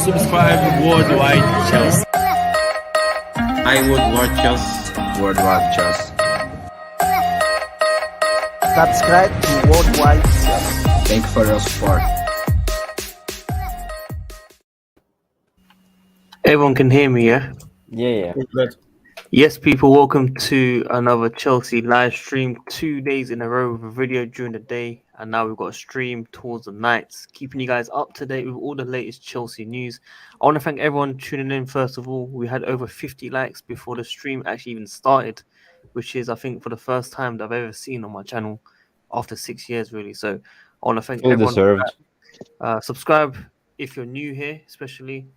subscribe WorldWideChels. I would watch us. WorldWideChels. Subscribe to WorldWideChels. Thank you for your support. Everyone can hear me, yeah? Yeah. Good. Yes, people, welcome to another Chelsea live stream. 2 days in a row with a video during the day, and now we've got a stream towards the nights, keeping you guys up to date with all the latest Chelsea news. I want to thank everyone tuning in. First of all, we had over 50 likes before the stream actually even started, which is, I think, for the first time that I've ever seen on my channel after 6 years, really. So I want to thank everyone. Deserved. Subscribe if you're new here, especially.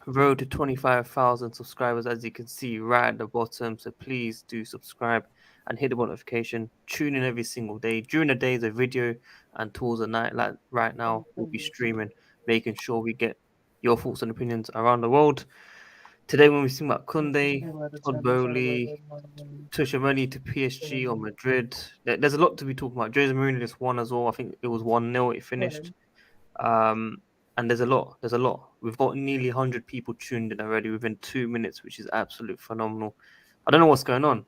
Road to 25,000 subscribers, as you can see right at the bottom. So please do subscribe and hit the notification. Tune in every single day. During the day, is a video, and towards the night, like right now, we'll be streaming, making sure we get your thoughts and opinions around the world. Today, when we speak about Kounde, Todd Bowley, Tuchel to PSG or Madrid, there's a lot to be talking about. Jose Mourinho just won as well. I think it was 1-0. It finished. And there's a lot. We've got nearly 100 people tuned in already within 2 minutes, which is absolutely phenomenal. I don't know what's going on.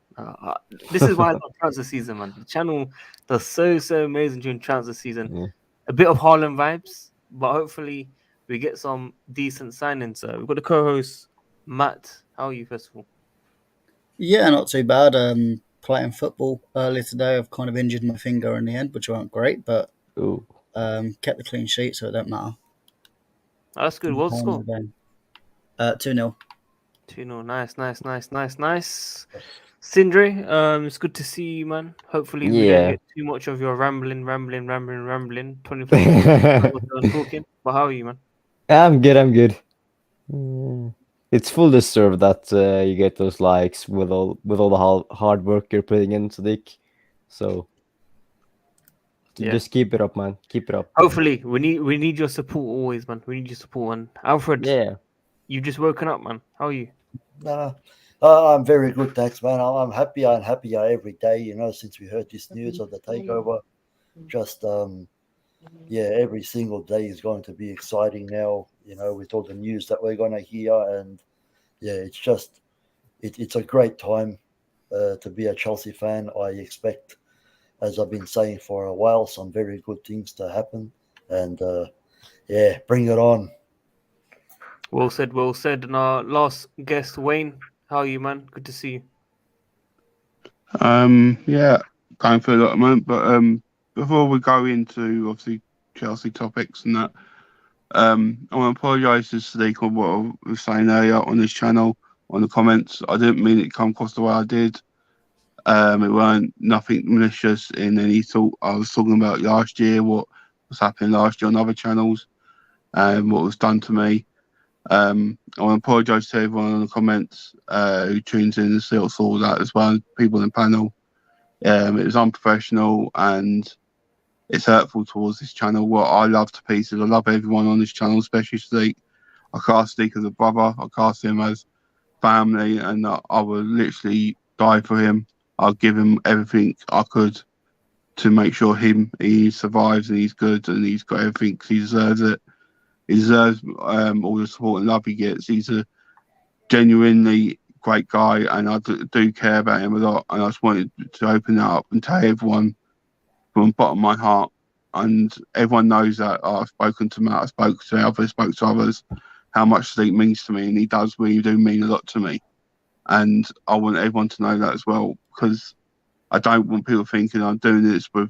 This is why I love transfer season, man. The channel does so amazing during transfer season. Yeah. A bit of Harlem vibes, but hopefully we get some decent signings. We've got the co-host, Matt. How are you, first of all? Yeah, not too bad. Playing football earlier today, I've kind of injured my finger in the end, which weren't great, but Ooh. kept the clean sheet, so it don't matter. Oh, that's good. What's the score? 2-0. 2-0. Nice. Sindri, it's good to see you, man. Hopefully we don't get too much of your rambling. 24 hours talking. But how are you, man? I'm good. It's full deserved that you get those likes with all the hard work you're putting in, Sadiq. So just keep it up, man. Keep it up. Hopefully, we need your support always, man. We need your support, man. Alfred, you've just woken up, man. How are you? I'm very good, thanks, man. I'm happier and happier every day, since we heard this news of the takeover. Just, every single day is going to be exciting now, with all the news that we're going to hear. And, it's a great time to be a Chelsea fan. I expect, as I've been saying for a while, some very good things to happen. And, bring it on. Well said. And our last guest, Wayne, how are you, man? Good to see you. Going through a lot at the moment, but before we go into obviously Chelsea topics and that, I want to apologise to Sadiq on what I was saying earlier on this channel, on the comments. I didn't mean it to come across the way I did. It weren't nothing malicious in any thought. I was talking about last year, what was happening last year on other channels, and what was done to me. I want to apologise to everyone in the comments who tunes in and still saw that as well, people in the panel. It was unprofessional and it's hurtful towards this channel. What I love to pieces. I love everyone on this channel, especially Sadiq. I cast Sadiq as a brother. I cast him as family, and I would literally die for him. I'll give him everything I could to make sure he survives and he's good and he's got everything 'cause he deserves it. He deserves all the support and love he gets. He's a genuinely great guy, and I do care about him a lot. And I just wanted to open that up and tell everyone from the bottom of my heart. And everyone knows that I've spoken to Matt, I spoke to others, how much Sadiq means to me, and he does really do mean a lot to me. And I want everyone to know that as well, because I don't want people thinking I'm doing this with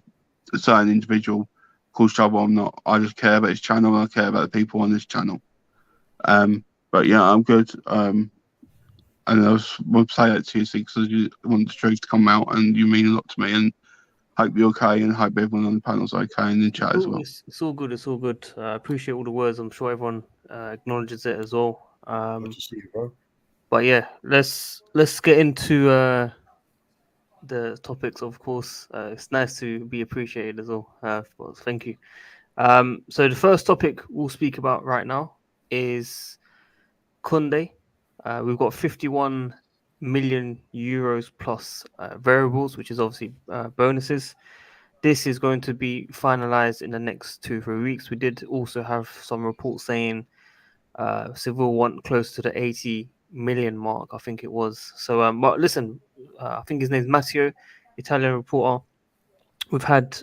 a certain individual. Cause trouble, I'm not. I just care about his channel and I care about the people on this channel. But yeah, I'm good. And I want to say that to you because I want the truth to come out, and you mean a lot to me. And hope you're okay, and hope everyone on the panel's okay and in the chat as well. It's all good. I appreciate all the words. I'm sure everyone acknowledges it as well. Good to see you, bro. But yeah, let's get into the topics. Of course, it's nice to be appreciated as well. Thank you. So the first topic we'll speak about right now is Kounde. We've got 51 million euros plus variables, which is obviously bonuses. This is going to be finalized in the next 2-3 weeks. We did also have some reports saying Seville want close to the 80 million mark, I think it was. So, but listen, I think his name's Matteo, Italian reporter. We've had,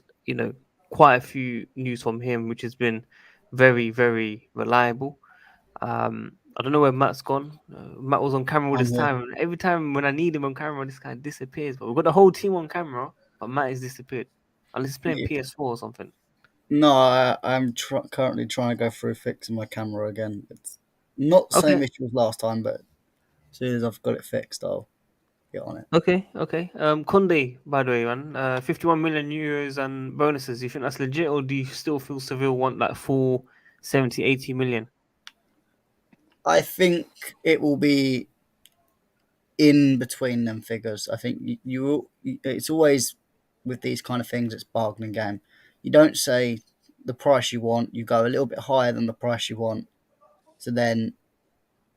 quite a few news from him, which has been very, very reliable. I don't know where Matt's gone. Matt was on camera all I'm this here. time. And every time when I need him on camera, this guy disappears. But we've got the whole team on camera, but Matt has disappeared. Unless he's playing Yeah. PS4 or something. No, I'm currently trying to go through fixing my camera again. It's not the same Okay. issue as last time, but as soon as I've got it fixed, I'll get on it. Okay. Kounde, by the way, man, 51 million euros and bonuses. You think that's legit, or do you still feel Seville want like full 70, 80 million? I think it will be in between them figures. I think it's always with these kind of things, it's bargaining game. You don't say the price you want, you go a little bit higher than the price you want. So then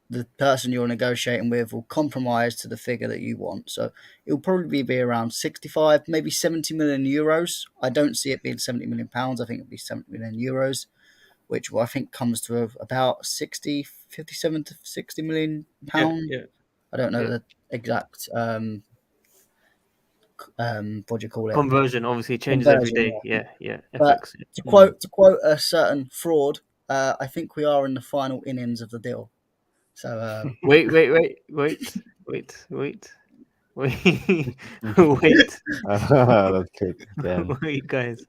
the person you're negotiating with will compromise to the figure that you want. So it'll probably be around 65, maybe 70 million euros. I don't see it being 70 million pounds. I think it'll be 70 million euros, which I think comes to about 57 to 60 million pounds. Yeah. I don't know Yeah. the exact what do you call it? Conversion obviously changes every Conversion, day. yeah. Yeah. But FX. to quote a certain fraud, I think we are in the final innings of the deal. So Wait. Wait. Wait. That's good. Damn. Wait, guys.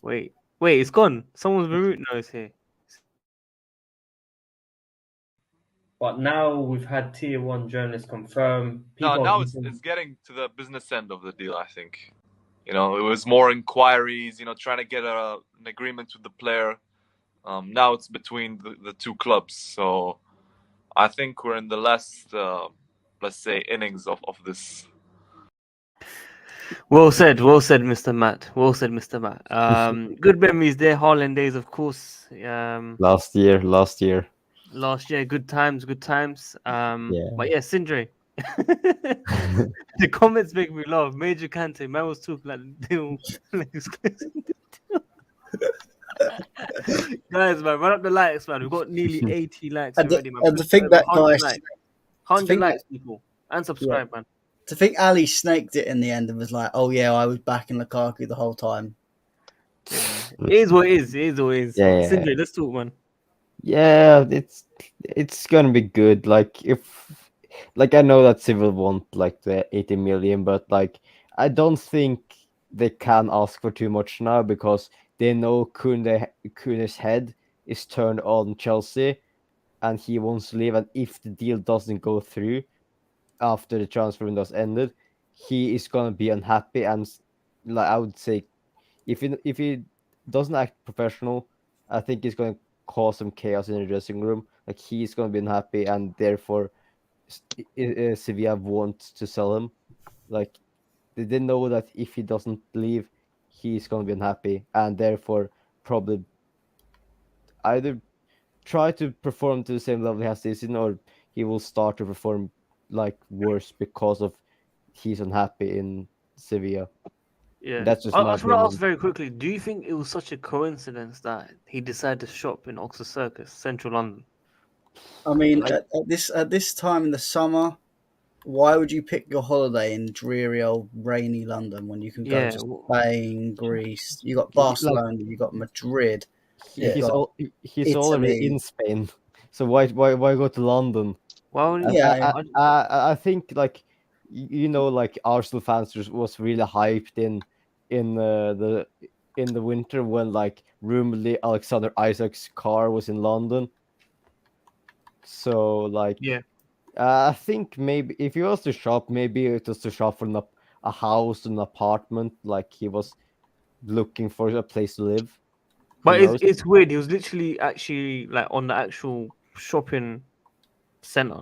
Wait, it's gone. Someone's root knows here. But now we've had tier one journalists confirm. No, now it's getting to the business end of the deal, I think. It was more inquiries, trying to get an agreement with the player. Now it's between the two clubs. So I think we're in the last, let's say, innings of this. Well said, Mr. Matt. Good memories there. Haaland days, of course. Last year. Last year, good times. Yeah. But yeah, Sindre. The comments make me laugh. Major Kante, man was talking like the deal. Guys, man, run up the likes, man. We've got nearly 80 likes already, man. and to think that guys, 100 likes, people, and subscribe, man. To think Ali snaked it in the end and was like, "Oh yeah, I was backing Lukaku the whole time." It is what it is. Yeah. Sindre, let's talk, man. Yeah, it's gonna be good. I know that Civil want like the 80 million, but I don't think they can ask for too much now because they know Kounde's head is turned on Chelsea, and he wants to leave. And if the deal doesn't go through after the transfer window's ended, he is gonna be unhappy. And I would say, if he doesn't act professional, I think he's gonna cause some chaos in the dressing room. He's gonna be unhappy, and therefore Sevilla wants to sell him. They know that if he doesn't leave, he's gonna be unhappy, and therefore probably either try to perform to the same level he has this season, or he will start to perform worse because of he's unhappy in Sevilla. Yeah, that's just I my just want to ask opinion. very quickly: do you think it was such a coincidence that he decided to shop in Oxford Circus, Central London? I mean, at this time in the summer, why would you pick your holiday in dreary old rainy London when you can go to Spain, Greece? You got Barcelona, you got Madrid. He's Italy. already in Spain, so why go to London? Well, I think Arsenal fans was really hyped in the winter when rumoredly Alexander Isak's car was in London. So I think maybe if he was to shop, maybe it was to shop for a house, an apartment, he was looking for a place to live. But it's weird. He was literally actually on the actual shopping center,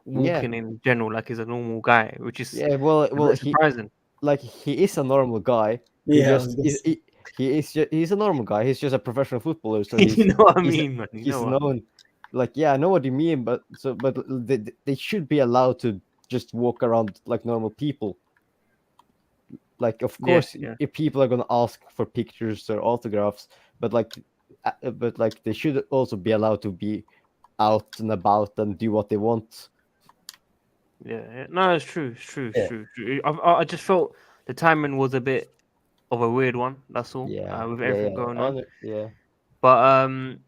walking in general, he's a normal guy, which is surprising. He is a normal guy. He's a normal guy. He's just a professional footballer. So you know what I mean, man. He's known. I know what you mean, but they should be allowed to just walk around like normal people. Of course, if people are gonna ask for pictures or autographs, but they should also be allowed to be out and about and do what they want. Yeah. No, it's true. It's true. It's Yeah. true. It's true. I just felt the timing was a bit of a weird one. That's all. Yeah, With yeah, everything yeah. going on. Yeah. But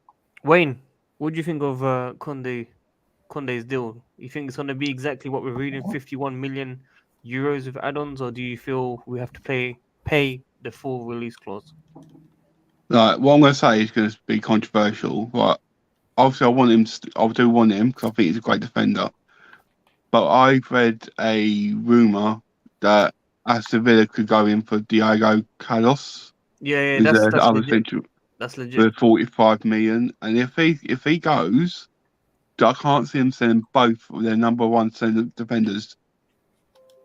Wayne, what do you think of Conde's deal? You think it's going to be exactly what we're reading, 51 million euros with add-ons, or do you feel we have to pay the full release clause? Like, what I'm going to say is going to be controversial, but obviously I want him. I do want him because I think he's a great defender. But I've read a rumor that Aston Villa could go in for Diego Carlos, Yeah, who's the that's other legit. central, That's legit. with 45 million. And if he goes, I can't see him sending both of their number one centre defenders.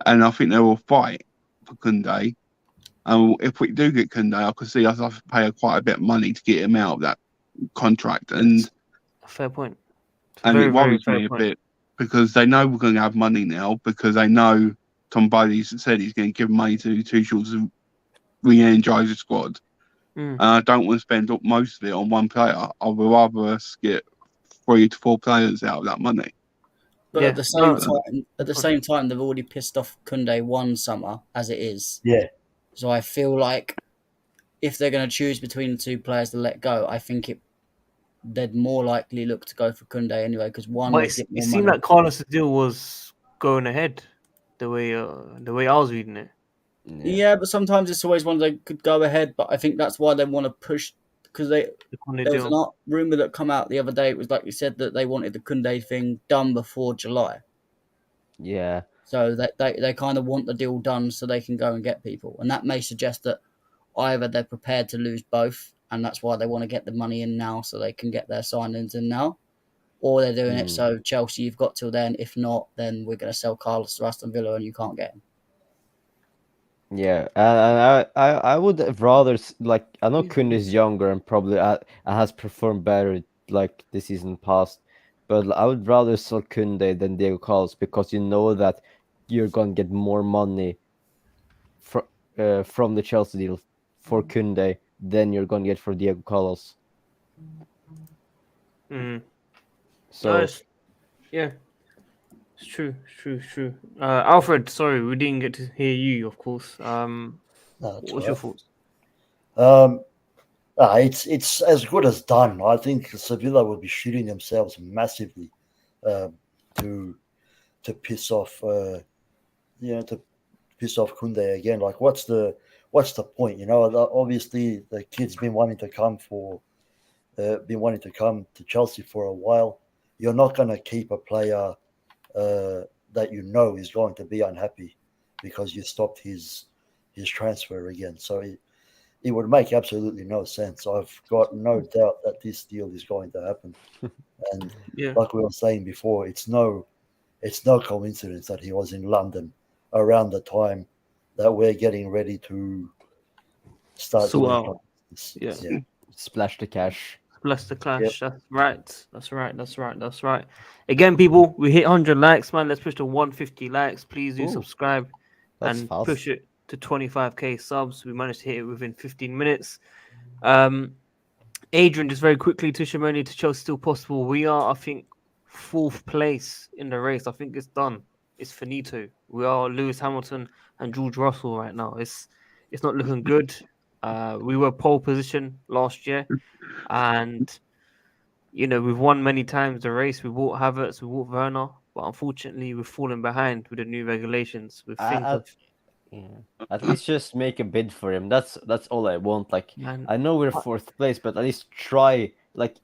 And I think they will fight for Kounde. And if we do get Kounde, I could see us have to pay quite a bit of money to get him out of that contract. And Fair point. It's a and very, it very worries fair me a point. bit because they know we're going to have money now because they know Tom Bailey's said he's going to give money to Tuchel to re-energise the squad. Mm. And I don't want to spend most of it on one player. I would rather us get 3 to 4 players out of that money. But Yeah. at the same time, they've already pissed off Kounde one summer as it is. Yeah. So I feel like if they're going to choose between the two players to let go, I think they'd more likely look to go for Kounde anyway, because one But would get it more seemed money. like Carlos' deal was going ahead the way I was reading it. Yeah, but sometimes it's always one they could go ahead, but I think that's why they want to push, because The Conde there was deal. an rumor that come out the other day. It was like you said that they wanted the Kounde thing done before July. Yeah. So they kind of want the deal done so they can go and get people. And that may suggest that either they're prepared to lose both, and that's why they want to get the money in now so they can get their signings in now, or they're doing it so Chelsea, you've got till then. If not, then we're going to sell Carlos to Aston Villa and you can't get him. Yeah, and I would have rather like I know Kun is younger and probably has performed better like the season past, but I would rather sell Kunde than Diego Carlos because you know that you're gonna get more money from the Chelsea deal for Kunde than you're gonna get for Diego Carlos. Mm. So yeah, it's true. Alfred, sorry, we didn't get to hear you, of course. What's your thoughts? It's as good as done. I think Sevilla will be shooting themselves massively to piss off to piss off Kounde again. Like what's the point? Obviously the kid's been wanting to come to Chelsea for a while. You're not going to keep a player that you know is going to be unhappy because you stopped his transfer again. So it would make absolutely no sense. I've got no doubt that this deal is going to happen. And like we were saying before, it's no coincidence that he was in London around the time that we're getting ready to start doing this. Yeah. Splash the cash. Bless the clash. Yep. That's right. Again, people, we hit 100 likes, man. Let's push to 150 likes. Please do subscribe and fast. push it to 25k subs. We managed to hit it within 15 minutes. Adrian, just very quickly, Tushimoni to Chelsea still possible. We are, I think, 4th place in the race. I think it's done. It's finito. We are Lewis Hamilton and George Russell right now. It's not looking good. We were pole position last year, and we've won many times the race. We bought Havertz, we bought Werner, but unfortunately we've fallen behind with the new regulations. We think At least just make a bid for him. That's all I want. Like I know we're 4th place, but at least try. Like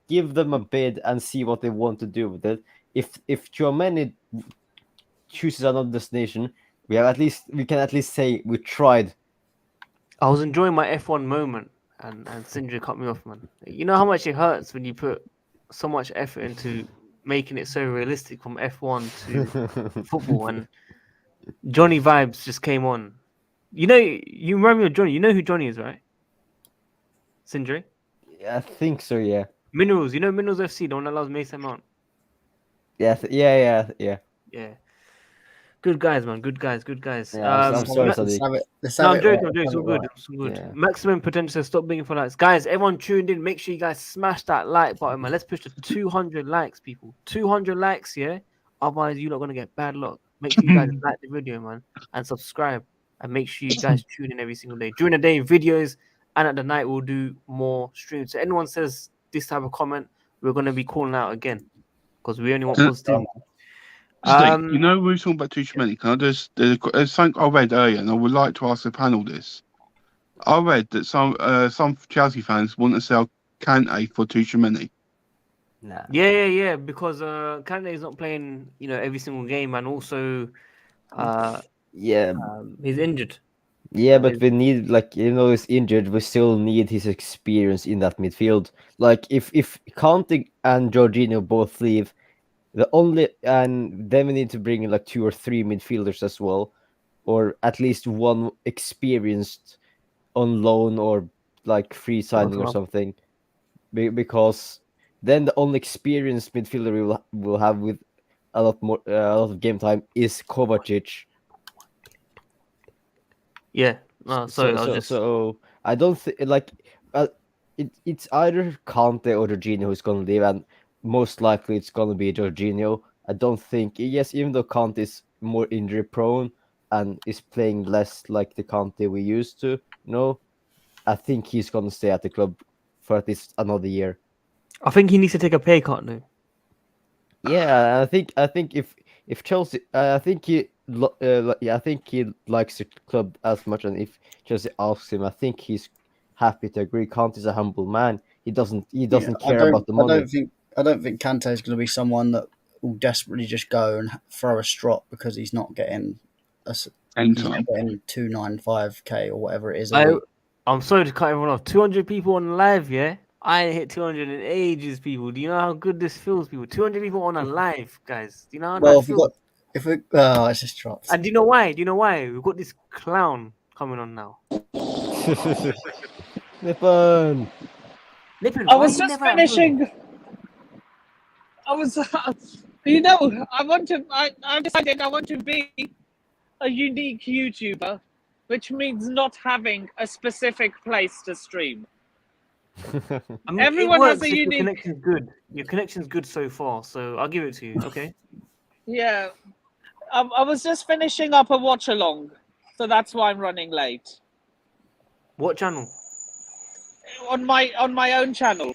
give them a bid and see what they want to do with it. If Tchouaméni chooses another destination, we can at least say we tried. I was enjoying my F1 moment, and Sindri cut me off, man. You know how much it hurts when you put so much effort into making it so realistic from F1 to football, and Johnny vibes just came on. You remind me of Johnny. You know who Johnny is, right? Sindri? I think so, yeah. Minerals. You know Minerals FC, the one that loves Mason Mount? Yeah. Yeah. Good guys, man. Good guys. Good guys. Yeah, I'm sorry, Let's Sadiq. have it. Let's No, have I'm it joking. right. I'm joking. Let's It's have all it good. right. It's all good. Yeah. Maximum potential. Stop begging for likes, guys. Everyone tuned in. Make sure you guys smash that like button, man. Let's push to 200 likes, people. 200 likes, yeah. Otherwise, you're not gonna get bad luck. Make sure you guys like the video, man, and subscribe. And make sure you guys tune in every single day. During the day, videos, and at the night, we'll do more streams. So anyone says this type of comment, we're gonna be calling out again because we only want positivity. Steve, you know, we were talking about too many. Can I just, there's something I read earlier, and I would like to ask the panel this. I read that some Chelsea fans want to sell Kante for Tuchemani. Nah. Yeah. Because Kante is not playing, every single game, and also, Yeah, he's injured. yeah, but we need, like, he's injured. We still need his experience in that midfield. Like, if Conte and Jorginho both leave, and then we need to bring in like 2 or 3 midfielders as well, or at least one experienced on loan or like free signing or something, because then the only experienced midfielder we will have with a lot of game time is Kovacic. Yeah. So I don't think it's either Conte or Jorginho who's going to leave, and most likely it's going to be Jorginho. I don't think, yes, even though Conte is more injury prone and is playing less like the Conte we used to, I think he's going to stay at the club for at least another year. I think he needs to take a pay cut now. Yeah, I think if Chelsea, I think he likes the club as much, and if Chelsea asks him, I think he's happy to agree. Conte is a humble man. He doesn't care about the money. I don't think Kante is going to be someone that will desperately just go and throw a strop because he's not getting he's not getting 295k or whatever it is. I'm sorry to cut everyone off. 200 people on live, yeah. I ain't hit 200 in ages, people. Do you know how good this feels, people? 200 people on a live, guys. Do you know how that feels? It's just drops. And do you know why? We've got this clown coming on now. Nippon. I was just finishing. I've decided I want to be a unique YouTuber, which means not having a specific place to stream. I mean, everyone has a unique. Your connection's good. Your connection's good so far, so I'll give it to you. Okay. Yeah, I was just finishing up a watch along, so that's why I'm running late. What channel? On my own channel.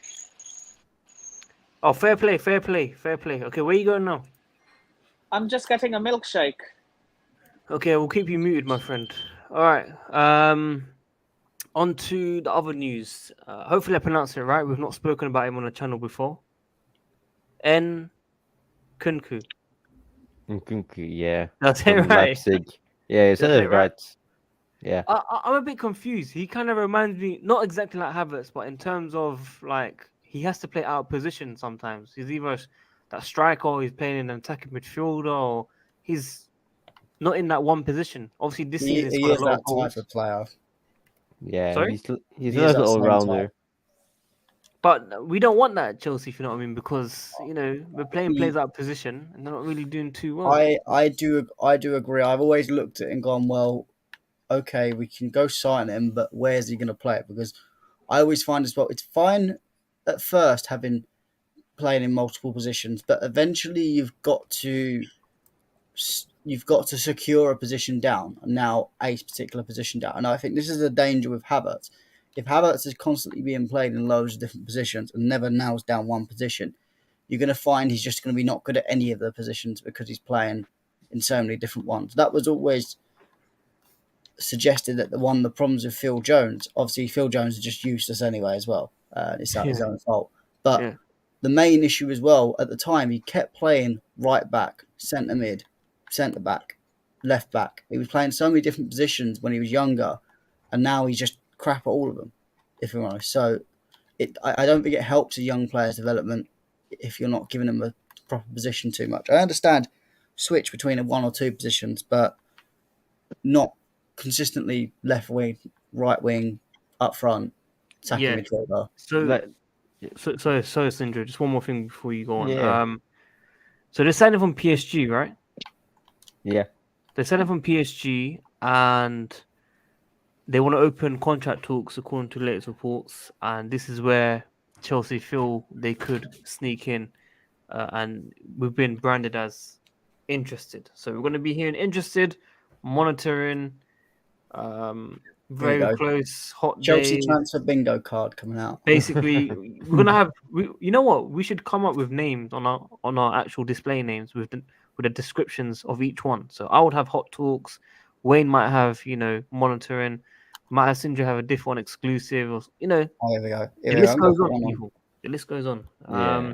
Oh, fair play. Okay, where are you going now? I'm just getting a milkshake. Okay, we'll keep you muted, my friend. All right. On to the other news. Hopefully I pronounced it right. We've not spoken about him on the channel before. Nkunku. Nkunku, yeah. That's it, right? Leipzig. Yeah, you said it right. Yeah. I'm a bit confused. He kind of reminds me, not exactly like Havertz, but in terms of like he has to play out of position sometimes. He's either that striker or he's playing in an attacking midfielder, or he's not in that one position. Obviously, this season he is that type of player. Yeah, sorry? he's a little all-rounder. But we don't want that at Chelsea, if you know what I mean, because we're playing players out of position and they're not really doing too well. I do agree. I've always looked at it and gone, well, okay, we can go sign him, but where's he going to play it? Because I always find as well, it's fine at first playing in multiple positions, but eventually you've got to secure a position down, and now a particular position down. And I think this is the danger with Havertz. If Havertz is constantly being played in loads of different positions and never nails down one position, you're going to find he's just going to be not good at any of the positions because he's playing in so many different ones. That was always suggested that one of the problems with Phil Jones, obviously Phil Jones is just useless anyway as well. It's not his own fault. But the main issue as well, at the time, he kept playing right back, centre mid, centre back, left back. He was playing so many different positions when he was younger, and now he's just crap at all of them, if I'm honest. So I don't think it helps a young player's development if you're not giving them a proper position too much. I understand switch between a 1 or 2 positions, but not consistently left wing, right wing, up front, attacking midfielder. So Sindra, just one more thing before you go on. Yeah. So they're signing from PSG, right? Yeah. They're selling from PSG, and they want to open contract talks according to latest reports. And this is where Chelsea feel they could sneak in, and we've been branded as interested. So we're going to be hearing interested, monitoring, There you very go. close, hot Chelsea days. transfer bingo card coming out. Basically, we're gonna have. You know what? We should come up with names on our actual display names with the descriptions of each one. So I would have hot talks. Wayne might have monitoring. Might have Sindra have a diff one exclusive, or Oh, here we go. Here the we go. list I'm gonna goes put on, one on. people. The list goes on. Yeah.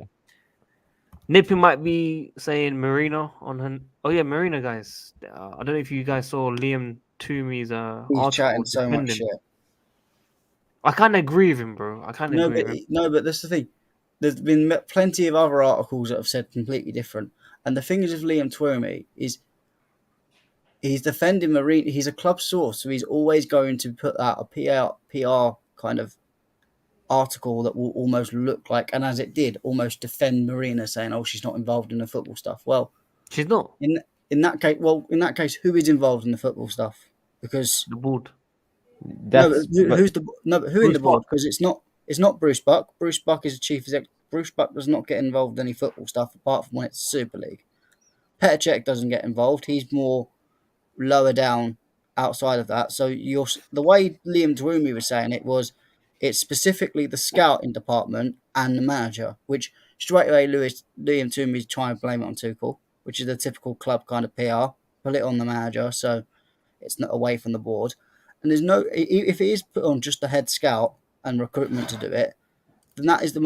Nippy might be saying Marina on her. Oh yeah, Marina guys. I don't know if you guys saw Liam Toomey's He's article chatting so much defending. shit. I kind of agree with him, bro. I kind of agree with him. No, but that's the thing. There's been plenty of other articles that have said completely different. And the thing is with Liam Twomey is he's defending Marina. He's a club source, so he's always going to put out a PR kind of article that will almost look like, and as it did, almost defend Marina, saying, "Oh, she's not involved in the football stuff." Well, She's not in that case, who is involved in the football stuff? Because the board. That's but who in Bruce the board? Buck. Because it's not Bruce Buck. Bruce Buck is a chief exec. Bruce Buck does not get involved in any football stuff apart from when it's Super League. Petr Cech doesn't get involved. He's more lower down outside of that. So the way Liam Twomey was saying it was, it's specifically the scouting department and the manager, which straight away Liam Twomey's trying to blame it on Tuchel, which is the typical club kind of PR. Put it on the manager, so it's not away from the board. And there's no, if it is put on just the head scout and recruitment to do it, then that is the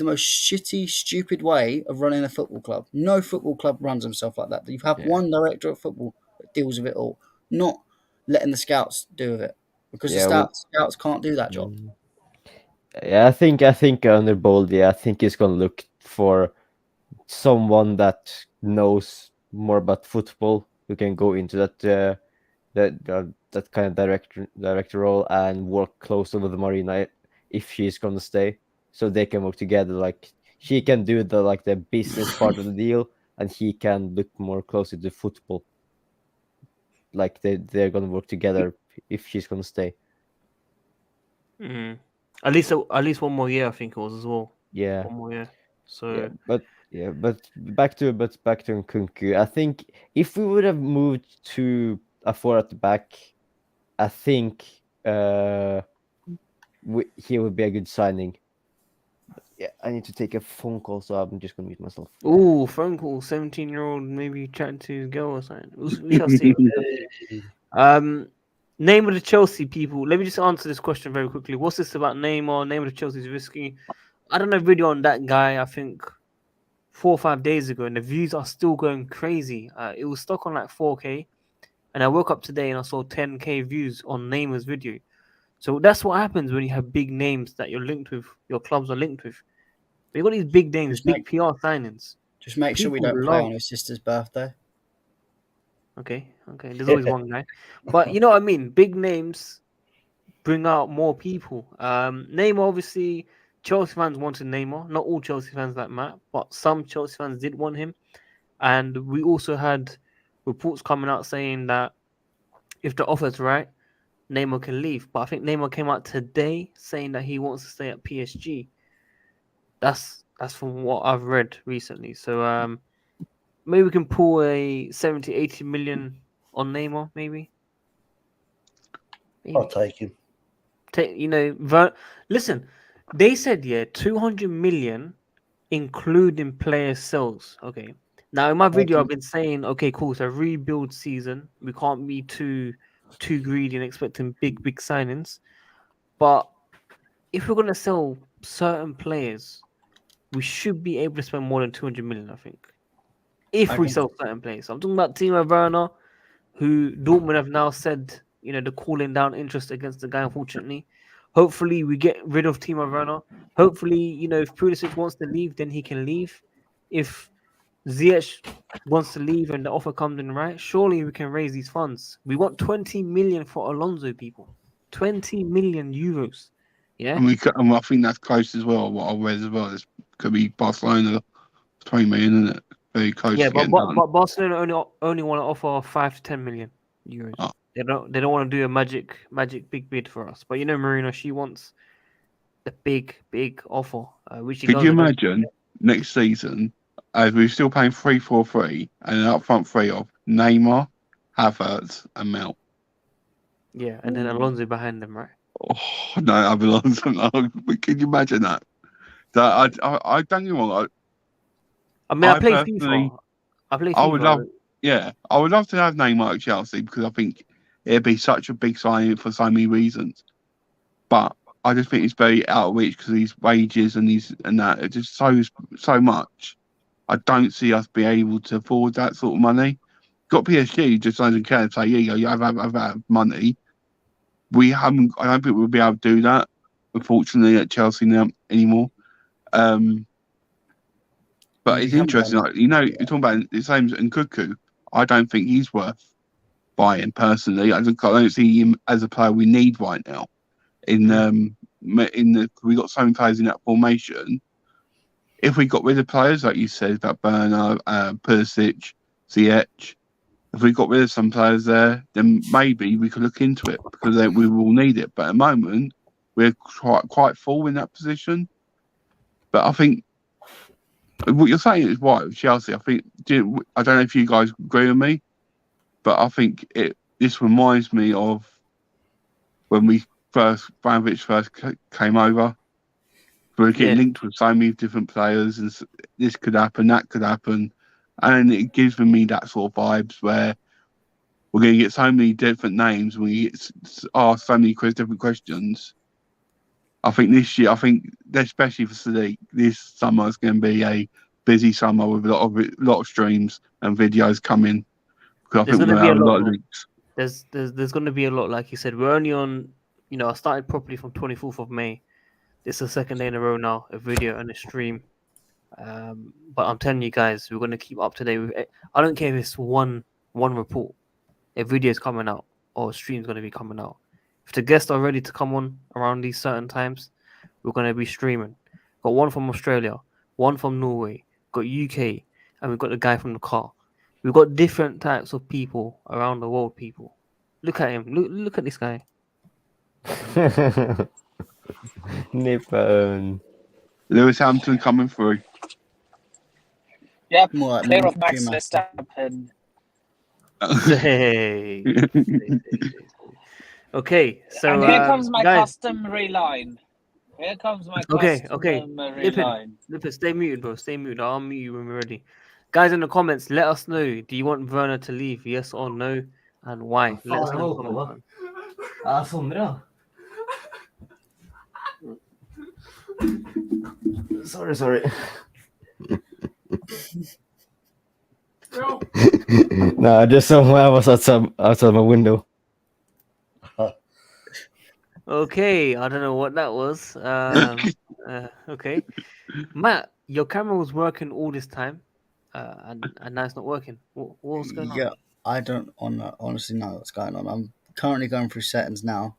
most shitty, stupid way of running a football club. No football club runs himself like that. You have one director of football that deals with it all, not letting the scouts do with it, because the scouts can't do that job. Yeah, I think under Boldy, I think he's gonna look for someone that knows more about football who can go into that that kind of director role and work closer with Marina if she's gonna stay, so they can work together. Like she can do the business part of the deal, and he can look more closely to football. Like they're gonna work together if she's gonna stay. Mm. At least one more year, I think it was as well. Yeah. One more year. So but back to Nkunku. I think if we would have moved to a 4 at the back, I think he would be a good signing. Yeah, I need to take a phone call, so I'm just gonna mute myself. Ooh, phone call. 17-year-old maybe chatting to his girl or something. We shall see. Name of the Chelsea people. Let me just answer this question very quickly. What's this about Neymar? Name of the Chelsea is risky. I done a video on that guy, I think 4 or 5 days ago, and the views are still going crazy. It was stuck on like 4K, and I woke up today and I saw 10K views on Neymar's video. So that's what happens when you have big names that you're linked with, your clubs are linked with. But you got these big names, big PR signings. Just make sure we don't play on his sister's birthday. Okay. There's always one guy. But you know what I mean? Big names bring out more people. Neymar, obviously, Chelsea fans wanted Neymar. Not all Chelsea fans like Matt, but some Chelsea fans did want him. And we also had reports coming out saying that if the offer's right, Neymar can leave. But I think Neymar came out today saying that he wants to stay at PSG. That's from what I've read recently. So maybe we can pull a 70, 80 million on Neymar, maybe. I'll take him. Listen, they said 200 million including player sales. Okay. Now in my video I've been saying, okay, cool, it's a rebuild season. We can't be too greedy and expecting big signings. But if we're gonna sell certain players, we should be able to spend more than 200 million, I think. If we sell certain players. I'm talking about Timo Werner, who Dortmund have now said, they're calling down interest against the guy, unfortunately. Hopefully we get rid of Timo Werner. Hopefully, if Pulisic wants to leave, then he can leave. If Ziyech wants to leave and the offer comes in right, surely we can raise these funds. We want 20 million for Alonso, people. 20 million euros. Yeah. And I think that's close as well. What I read as well, this could be Barcelona 20 million, isn't it? very close Yeah, to getting done. but Barcelona only want to offer 5 to 10 million euros. Oh. They don't want to do a magic big bid for us. But you know, Marina, she wants the big offer, which she Could goes you against. imagine next season, as we're still paying 3-4-3 and an upfront three of Neymar, Havertz, and Mount? Yeah, and then Alonso behind them, right? Oh no, I belong to no. Can you imagine that? That I don't get me wrong. I mean, I play personally, FIFA. I play I would FIFA. love, yeah, I would love to have Neymar at Chelsea because I think it'd be such a big signing for so many reasons. But I just think it's very out of reach because his wages and that it's just so much. I don't see us be able to afford that sort of money. Got PSG just doesn't care and say, yeah, you have money. We haven't. I don't think we'll be able to do that, unfortunately, at Chelsea now anymore. But it's interesting. Like, you're talking about the same as Nkunku. I don't think he's worth buying personally. I don't see him as a player we need right now. We got so many players in that formation. If we got rid of players like you said, that Bernard, Perisic, Ziyech, if we got rid of some players there, then maybe we could look into it because we will need it. But at the moment, we're quite full in that position. But I think what you're saying is right with Chelsea. I don't know if you guys agree with me, but I think this reminds me of when Abramovich first came over. We're getting linked with so many different players, and this could happen, that could happen, and it gives me that sort of vibes where we're going to get so many different names, we get asked so many different questions. I think this year, especially for Sadiq, this summer is going to be a busy summer with a lot of streams and videos coming. Because I think we're going to have a lot of links. There's going to be a lot, like you said. We're only on, I started properly from 24th of May. This is the second day in a row now, a video and a stream. But I'm telling you guys, we're going to keep up to date with it. I don't care if it's one report. A video is coming out or a stream's going to be coming out. If the guests are ready to come on around these certain times, we're going to be streaming. Got one from Australia, one from Norway, got UK, and we've got the guy from the car. We've got different types of people around the world, people. Look at him. Look at this guy. Nippon. Lewis Hampton coming through. Yep, clear of Max Verstappen. Hey. Okay, so and here comes my customary line. Here comes my customary line. Lippin, stay muted, bro. Stay muted. I'll mute you when we're ready. Guys, in the comments, let us know. Do you want Werner to leave? Yes or no? And why? Let us know in the comments. Sorry. No, I just saw I was outside my window. Okay, I don't know what that was. Okay, Matt, your camera was working all this time, and now it's not working. What's going on? Yeah, I don't honestly know what's going on. I'm currently going through settings now.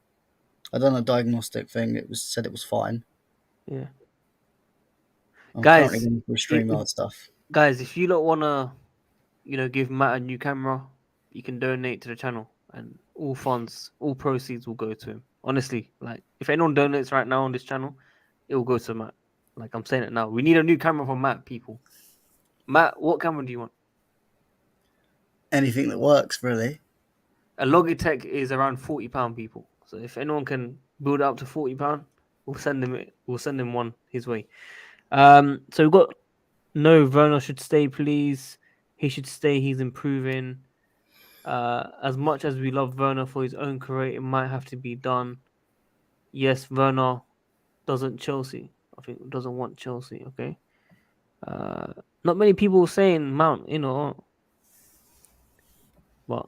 I done a diagnostic thing. It said it was fine. Yeah. I'm currently going through StreamYard stuff. Guys, if you don't wanna, give Matt a new camera, you can donate to the channel, and all proceeds will go to him. Honestly, like if anyone donates right now on this channel, it will go to Matt. Like I'm saying it now. We need a new camera for Matt, people. Matt, what camera do you want? Anything that works, really. A Logitech is around £40, people. So if anyone can build it up to £40, we'll send him one his way. So we've got Werner should stay, please. He should stay. He's improving. As much as we love Werner for his own career, it might have to be done. Yes, Werner doesn't want Chelsea. Okay. Not many people saying Mount, but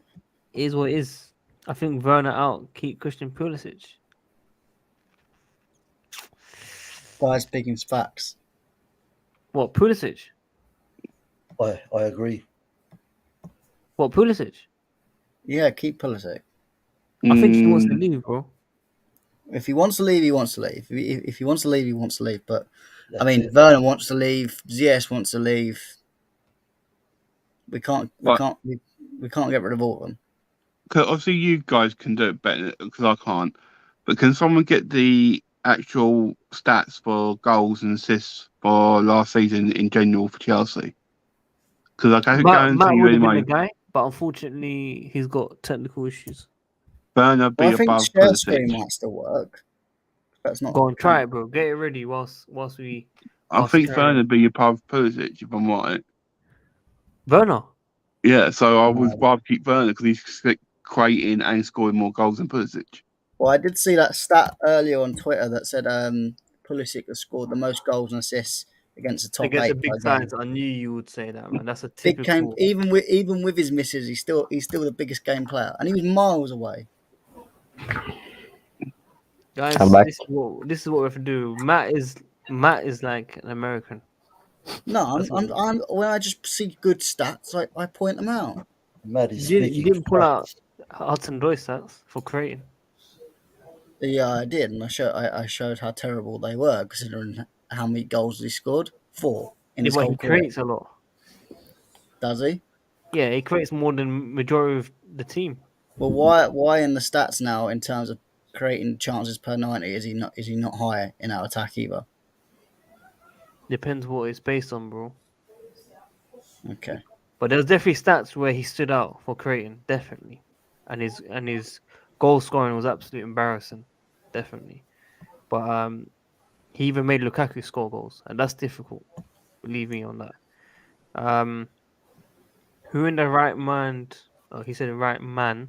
it is what it is. I think Werner out. Keep Christian Pulisic. Guys, speaking facts. What, Pulisic? I agree. What, Pulisic? Yeah, keep Pulisic. I think he wants to leave, bro. If he wants to leave, he wants to leave. If he wants to leave, he wants to leave. But, Werner wants to leave. Ziyech wants to leave. We can't Right. we can't get rid of all of them. 'Cause obviously, you guys can do it better because I can't. But can someone get the actual stats for goals and assists for last season in general for Chelsea? Because I can guarantee Matt you would have been the anyway, guy, but unfortunately, he's got technical issues. Werner Well, be I think above share screen Pulisic. might still work. That's not. Go on, try it, bro. Get it ready whilst we. I Whilst we think carry on. Werner be above Pulisic if I'm right. Werner. Yeah, so I would No. rather keep Werner because he's creating and scoring more goals than Pulisic. Well, I did see that stat earlier on Twitter that said Pulisic has scored the most goals and assists against the top Against the 8 big per game. sides, I knew you would say that, man. That's a Big game, typical. even with his misses, he's still the biggest game player, and he was miles away. Guys, I'm back. this is what we have to do. Matt is like an American. No, That's what I'm when I just see good stats, I point them out. Matt is you speaking didn't pull out facts. Hudson Doy stats for creating. Yeah, I did, and I showed how terrible they were considering how many goals he scored. 4 in Yeah, his but whole he career. creates a lot. Does he? Yeah, he creates more than majority of the team. Well, why in the stats now in terms of creating chances per 90 is he not higher in our attack either? Depends what it's based on, bro. Okay. But there's definitely stats where he stood out for creating, definitely, and his goal scoring was absolutely embarrassing, definitely. But he even made Lukaku score goals, and that's difficult. Believe me on that. Who in the right mind? Oh, he said the right man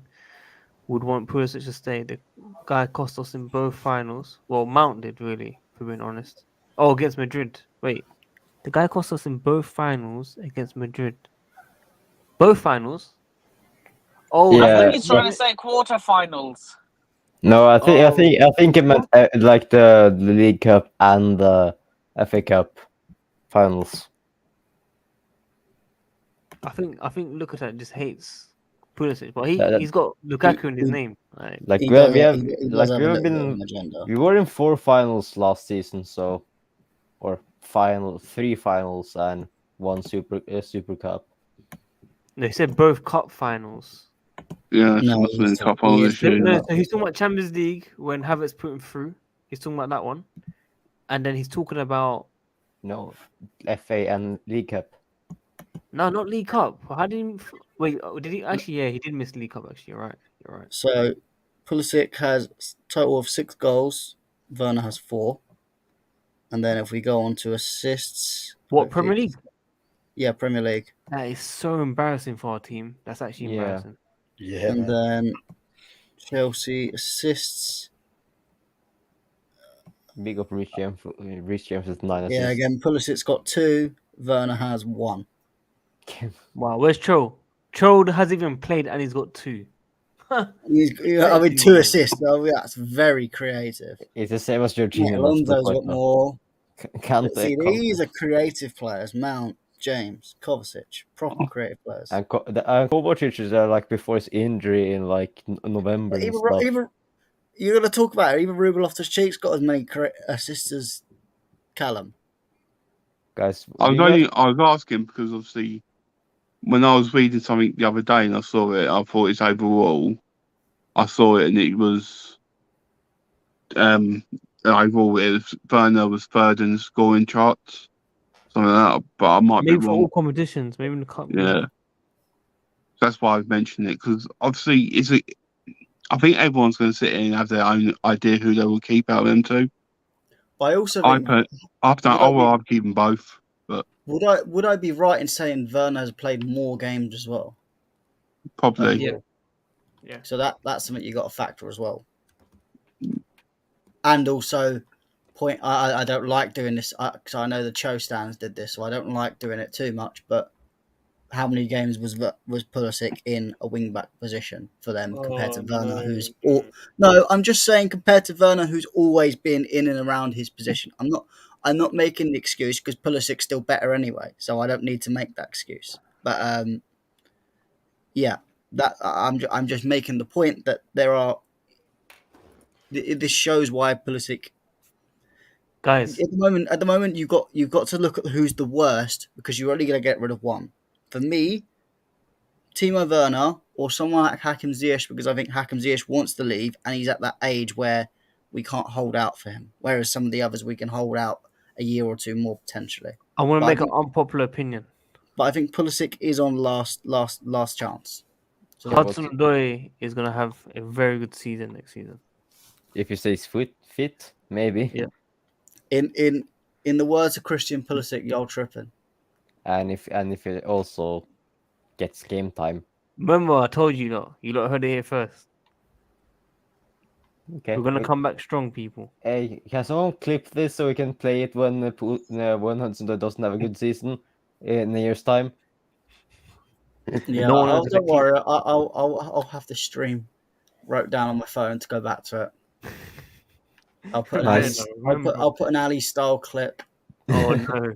would want Pulisic to stay. The guy cost us in both finals. Well, Mount did really, for being honest. Oh, against Madrid. Wait, the guy cost us in both finals against Madrid. Both finals. Oh, I Yeah, think he's trying but to say quarterfinals. no, I Oh, think it meant like the League Cup and the FA Cup finals. I think Lukaku just hates Pulisic, but That- he's got Lukaku in his He, name. Like, Like he we have, does we have he does like have we a have little bit of been an agenda. we were in 4 finals last season, so or 3 finals and 1 Super Cup. no, he said both cup finals. Yeah, No, that must have been the top he one is this No, year. talking no, about so he's talking about Champions League when Havertz put him through. He's talking about that one, and then he's talking about No, FA and League Cup. no, not League Cup. How did he wait? Did he actually? Yeah, he did miss League Cup. Actually, you're right. You're right. So Pulisic has a total of 6 goals. Werner has 4. And then if we go on to assists, What hopefully Premier League? yeah, Premier League. That is so embarrassing for our team. That's actually Yeah. embarrassing. Yeah, And man. then Chelsea assists. Big up Rich James. Rich James is 9 Yeah, assists. again, Pulisic's got 2. Werner has 1. Wow, where's Cho? Cho hasn't even played and he's got 2. I mean, 2 Crazy. assists. Oh, that's very creative. It's the same as Mate, Jorginho. Alonso's got more. Can't See, these are creative players. Mount, James, Kovacic, proper creative players. and Kovacic is there like before his injury in like November and stuff. Even you're going to talk about it. Even Ruben Loftus-Cheek's got as many assists as Callum. Guys, I do you guys- was asking because obviously when I was reading something the other day and I saw it, I thought it's overall. I saw it and it was overall it was Werner was 3rd in the scoring charts, something like that. But I might Maybe be for wrong. all competitions, maybe in the cup. Yeah, that's why I've mentioned it because obviously I think everyone's going to sit in and have their own idea who they will keep out of them two. But I also think I'll keep them both. But would I be right in saying Werner has played more games as well? probably. Yeah. Yeah. So that's something you got to factor as well. And also, I don't like doing this because I know the Cho stands did this, so I don't like doing it too much. But how many games was Pulisic in a wing back position for them compared to Werner, who's no? I'm just saying compared to Werner, who's always been in and around his position. I'm not making the excuse because Pulisic's still better anyway, so I don't need to make that excuse. But yeah, that I'm just making the point that there are. This shows why Pulisic. Guys, At the moment, you've got to look at who's the worst because you're only going to get rid of one. For me, Timo Werner or someone like Hakim Ziyech, because I think Hakim Ziyech wants to leave and he's at that age where we can't hold out for him. Whereas some of the others we can hold out a year or two more potentially. I want to But make an unpopular opinion. But I think Pulisic is on last chance. So Hudson Odoi is going to have a very good season next season. If he stays fit, maybe. Yeah. in the words of Christian Pulisic, y'all tripping. And if it also gets game time. Remember, I told you not. You lot heard it here first. Okay. We're gonna come back strong, people. Hey, can someone clip this so we can play it when Hudson doesn't have a good season in a year's time? Yeah, No don't worry. I'll have the stream wrote down on my phone to go back to it. I'll put Nice. I'll put an Ali style clip. Oh no!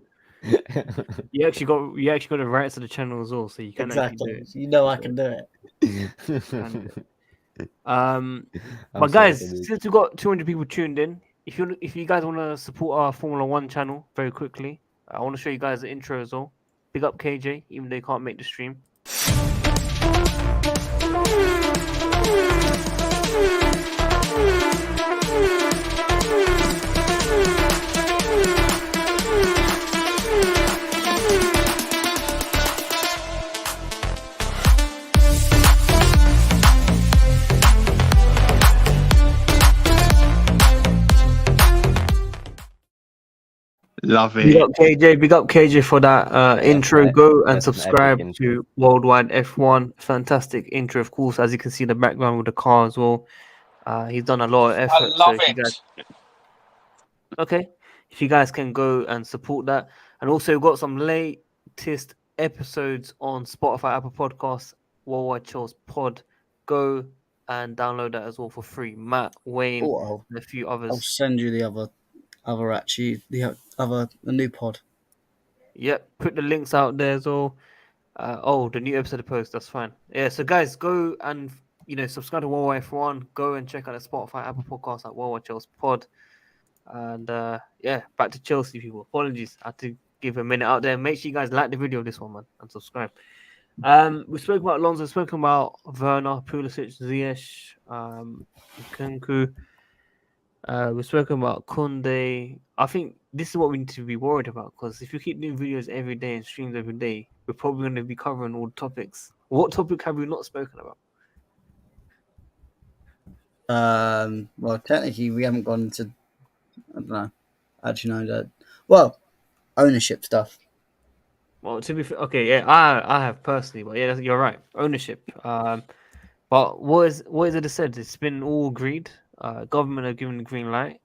You actually got the rights to the channel as well, so you can Exactly. actually do it. You know I can do it. But guys, since we've got 200 people tuned in, if you guys want to support our Formula One channel very quickly, I want to show you guys the intro as well. Big up KJ, even though he can't make the stream. Love it. Big up KJ for that intro. Go and that's an subscribe epic to Worldwide F1. Fantastic intro, of course, as you can see in the background with the car as well. He's done a lot of effort. I love if you guys... Okay, if you guys can go and support that, and also we've got some latest episodes on Spotify, Apple Podcasts, WorldWideChels Pod. Go and download that as well for free. Matt, Wayne, and a few others. I'll send you the other the new pod. Yep, put the links out there as well. The new episode of post. That's fine. Yeah, so guys, go and subscribe to Worldwide F1. Go and check out the Spotify, Apple Podcasts at WorldWideChels Pod. And back to Chelsea, people. Apologies, I had to give a minute out there. Make sure you guys like the video of this one, man, and subscribe. We spoke about Alonso, we spoke about Werner, Pulisic, Ziyech, Nkunku. We spoke about Kounde. I think this is what we need to be worried about, because if you keep doing videos every day and streams every day, we're probably going to be covering all the topics. What topic have we not spoken about? Well, technically, we haven't gone into. I don't know. Actually, no. That well, ownership stuff. Well, to be fair, okay, yeah, I have personally, but yeah, you're right. Ownership. But what is it said? It's been all agreed. Government have given the green light.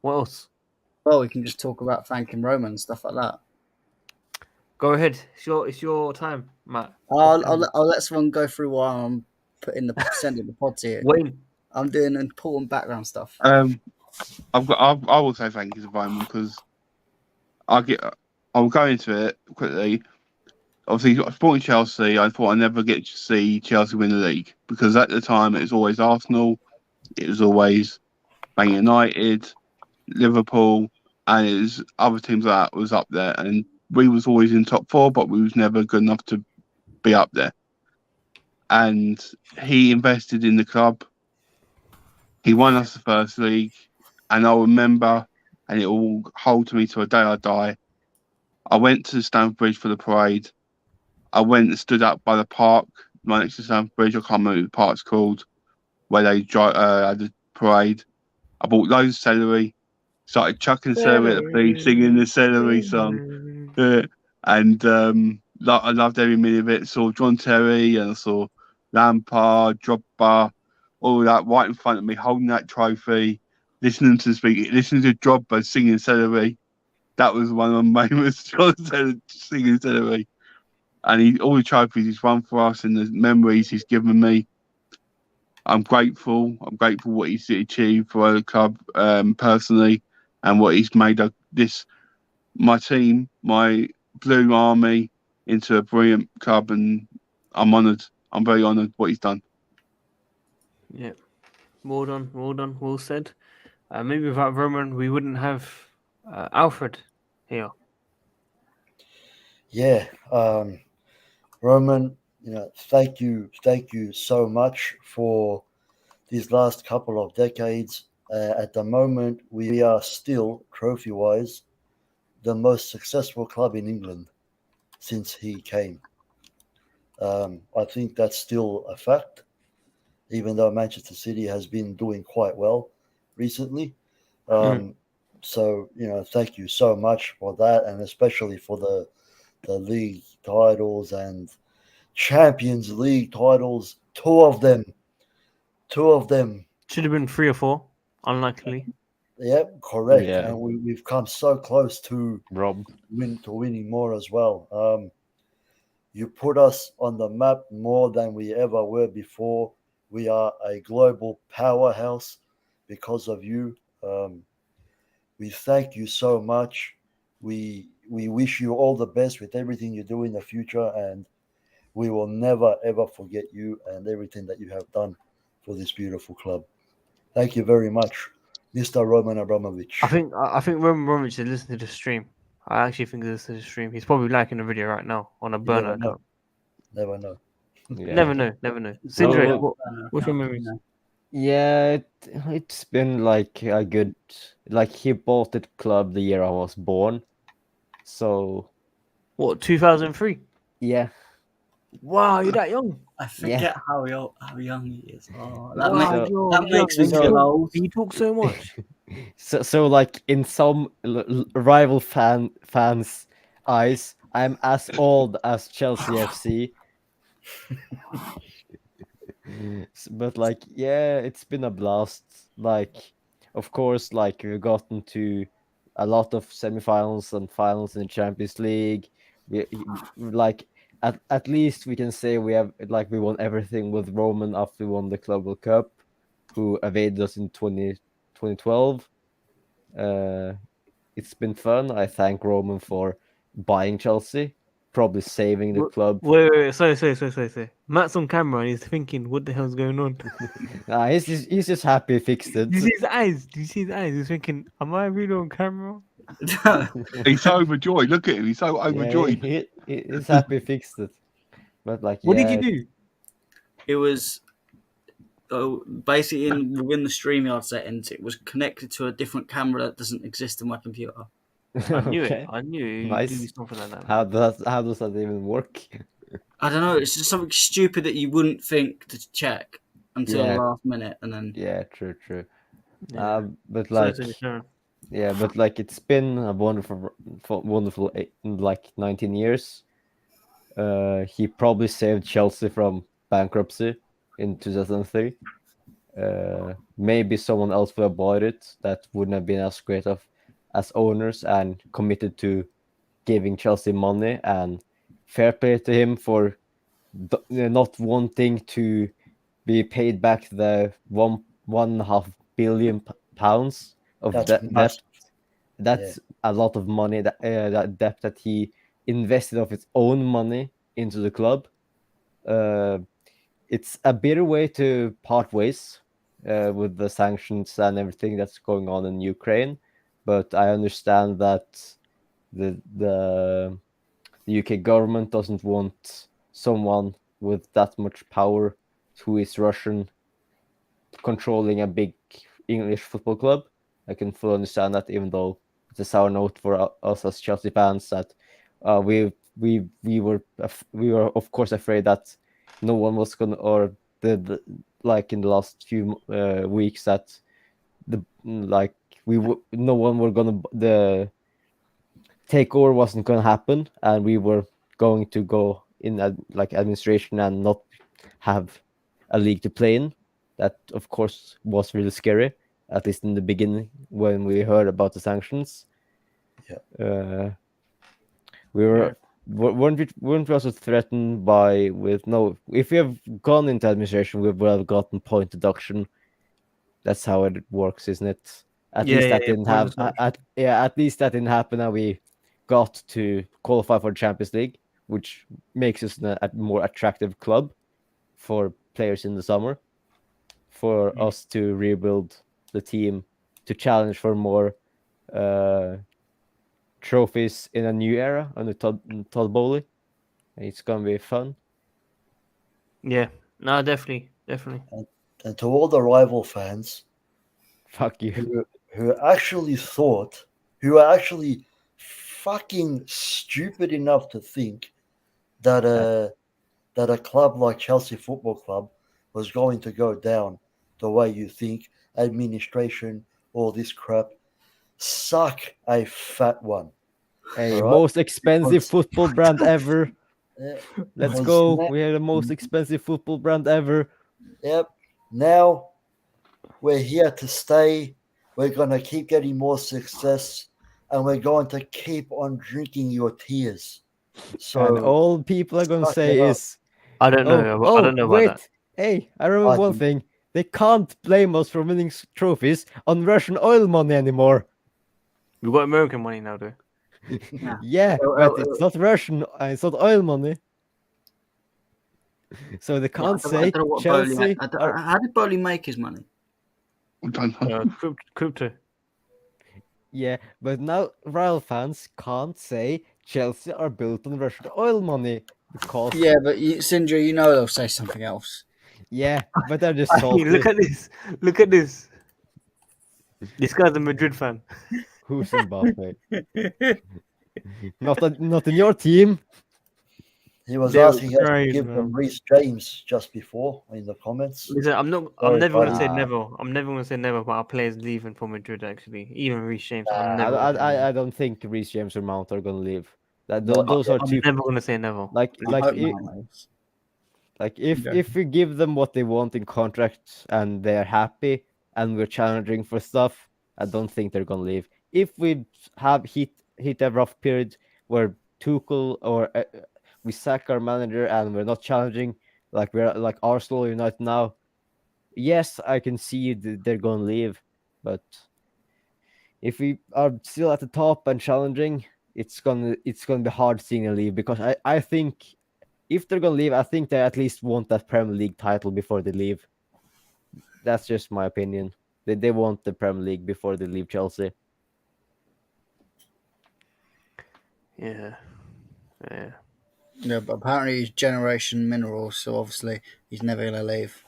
What else? Well, we can just talk about thanking Roman and stuff like that. Go ahead. It's your time, Matt. I'll let someone go through while I'm sending the pod to you. Wayne, I'm doing important background stuff. I will say thank you to Roman, because I'll go into it quickly. Obviously, supporting Chelsea, I thought I'd never get to see Chelsea win the league, because at the time it was always Arsenal, it was always Man United, Liverpool, and it was other teams that was up there, and we was always in top four, but we was never good enough to be up there. And he invested in the club. He won us the first league, and I'll remember, and it will hold to me till the day I die. I went to Stamford Bridge for the parade. I went and stood up by the park right next to Stamford Bridge. I can't remember what the park's called, where they had the parade. I bought loads of celery, started chucking celery at the police, singing the celery song. And I loved every minute of it. Saw John Terry and I saw Lampard, Drogba, all that right in front of me, holding that trophy, listening to Drogba singing celery. That was one of my moments, John Terry singing celery. And all the trophies he's won for us and the memories he's given me. I'm grateful. I'm grateful what he's achieved for the club personally, and what he's made of my team, my Blue Army, into a brilliant club, and I'm honoured. I'm very honoured what he's done. Yeah, well done, well said. Maybe without Roman, we wouldn't have Alfred here. Yeah, Roman thank you so much for these last couple of decades. At the moment, we are still, trophy wise, the most successful club in England since he came. I think that's still a fact, even though Manchester City has been doing quite well recently. So, thank you so much for that, and especially for the league titles and Champions League titles, two of them. Should have been 3 or 4, unluckily. Yep, correct. Yeah. And we've come so close to Rob. winning more as well. You put us on the map more than we ever were before. We are a global powerhouse because of you. We thank you so much. We wish you all the best with everything you do in the future, and we will never ever forget you and everything that you have done for this beautiful club. Thank you very much, Mr. Roman Abramovich. I think Roman Abramovich is listening to the stream. I actually think he's listening to the stream. He's probably liking the video right now on a You burner account. Never know. Yeah. Never know. Sindre, Well, what's your memories? Yeah, it's been like a good, like he bought the club the year I was born, so What, 2003? yeah. Wow, you're that young. I forget how young he is. Oh, Wow, that makes me feel old. You talk so much. So like in some rival fans' eyes, I'm as old as Chelsea FC. But like, yeah, it's been a blast. Like, of course, like we've gotten to a lot of semifinals and finals in the Champions League. We like at least we can say we won everything with Roman after we won the Club World Cup, who evaded us in 2012. It's been fun. I thank Roman for buying Chelsea, probably saving the club. Wait. Sorry. Matt's on camera and he's thinking, what the hell's going on? Nah, he's just happy he fixed it. Do you see his eyes? He's thinking, am I really on camera? He's so overjoyed. Look at him. He's so Yeah, overjoyed. he's happy he fixed it. But like, What yeah, did you do? It was basically within the StreamYard settings. It was connected to a different camera that doesn't exist in my computer. I knew Okay. it. I knew it. Nice. You do something like that. How does that even work? I don't know. It's just something stupid that you wouldn't think to check until Yeah. the last minute, and then Yeah, true. Yeah. But Sorry, like, Sharon. yeah, but like it's been a wonderful 19 years. He probably saved Chelsea from bankruptcy in 2003. Maybe someone else would have bought it that wouldn't have been as great as owners and committed to giving Chelsea money, and fair play to him for not wanting to be paid back the 1.5 billion pounds of That's debt. massive. That's a lot of money, that debt that he invested of his own money into the club. It's a bitter way to part ways with the sanctions and everything that's going on in Ukraine, but I understand that the UK government doesn't want someone with that much power who is Russian controlling a big English football club. I can fully understand that, even though it's a sour note for us as Chelsea fans that we were of course afraid that no one was gonna, or the like in the last few weeks, that no one were gonna, the takeover wasn't gonna happen, and we were going to go in administration and not have a league to play in. That of course was really scary, at least in the beginning when we heard about the sanctions. Yeah. We were weren't we also threatened by if we have gone into administration, we would have gotten point deduction. That's how it works, isn't it? At least that didn't happen, and we got to qualify for the Champions League, which makes us a more attractive club for players in the summer, for us to rebuild the team, to challenge for more trophies in a new era under Todd Bowley. It's gonna be fun. Yeah, no, definitely. And to all the rival fans Fuck you. who actually thought, who are actually fucking stupid enough to think that a club like Chelsea Football Club was going to go down the way you think, administration, all this crap. Suck a fat one. Hey, All right? most expensive Because- football brand ever. Yeah, Let's because go. now- We are the most expensive football brand ever. Yep. Now we're here to stay. We're going to keep getting more success, and we're going to keep on drinking your tears. So And all people are gonna suck say it up. is, I don't know. I don't know about wait. that. Hey, I remember I one think- thing. They can't blame us for winning trophies on Russian oil money anymore. We've got American money now, though. Yeah, but it's not Russian. It's not oil money. So they can't say I don't know what Chelsea. Bowley. How did Bowley make his money? I don't know. Crypto. Yeah, but now Real fans can't say Chelsea are built on Russian oil money because Yeah, but Sindri, you know they'll say something else. yeah, but they're just Hey, salty. look at this. Look at this. This guy's a Madrid fan. Who's Mbappe? Not in your team. He was They're asking us to crazy, give them man. Reece James just before in the comments. Listen, I'm Sorry, never gonna buddy. say never. I'm never gonna say never about our players leaving for Madrid. Actually, even Reece James. I'm Nah. never. gonna say never. I don't think Reece James or Mount are gonna leave. Not Those are I'm two. never gonna say never. I hope Mount leaves. If we give them what they want in contracts and they're happy and we're challenging for stuff, I don't think they're gonna leave. If we have hit a rough period where Tuchel or we sack our manager and we're not challenging like we're like Arsenal or United now, yes, I can see they're gonna leave. But if we are still at the top and challenging, it's gonna be hard seeing them leave because I think if they're gonna leave, I think they at least want that Premier League title before they leave. That's just my opinion. They want the Premier League before they leave Chelsea. Yeah. Yeah, but apparently he's generation mineral, so obviously he's never gonna leave.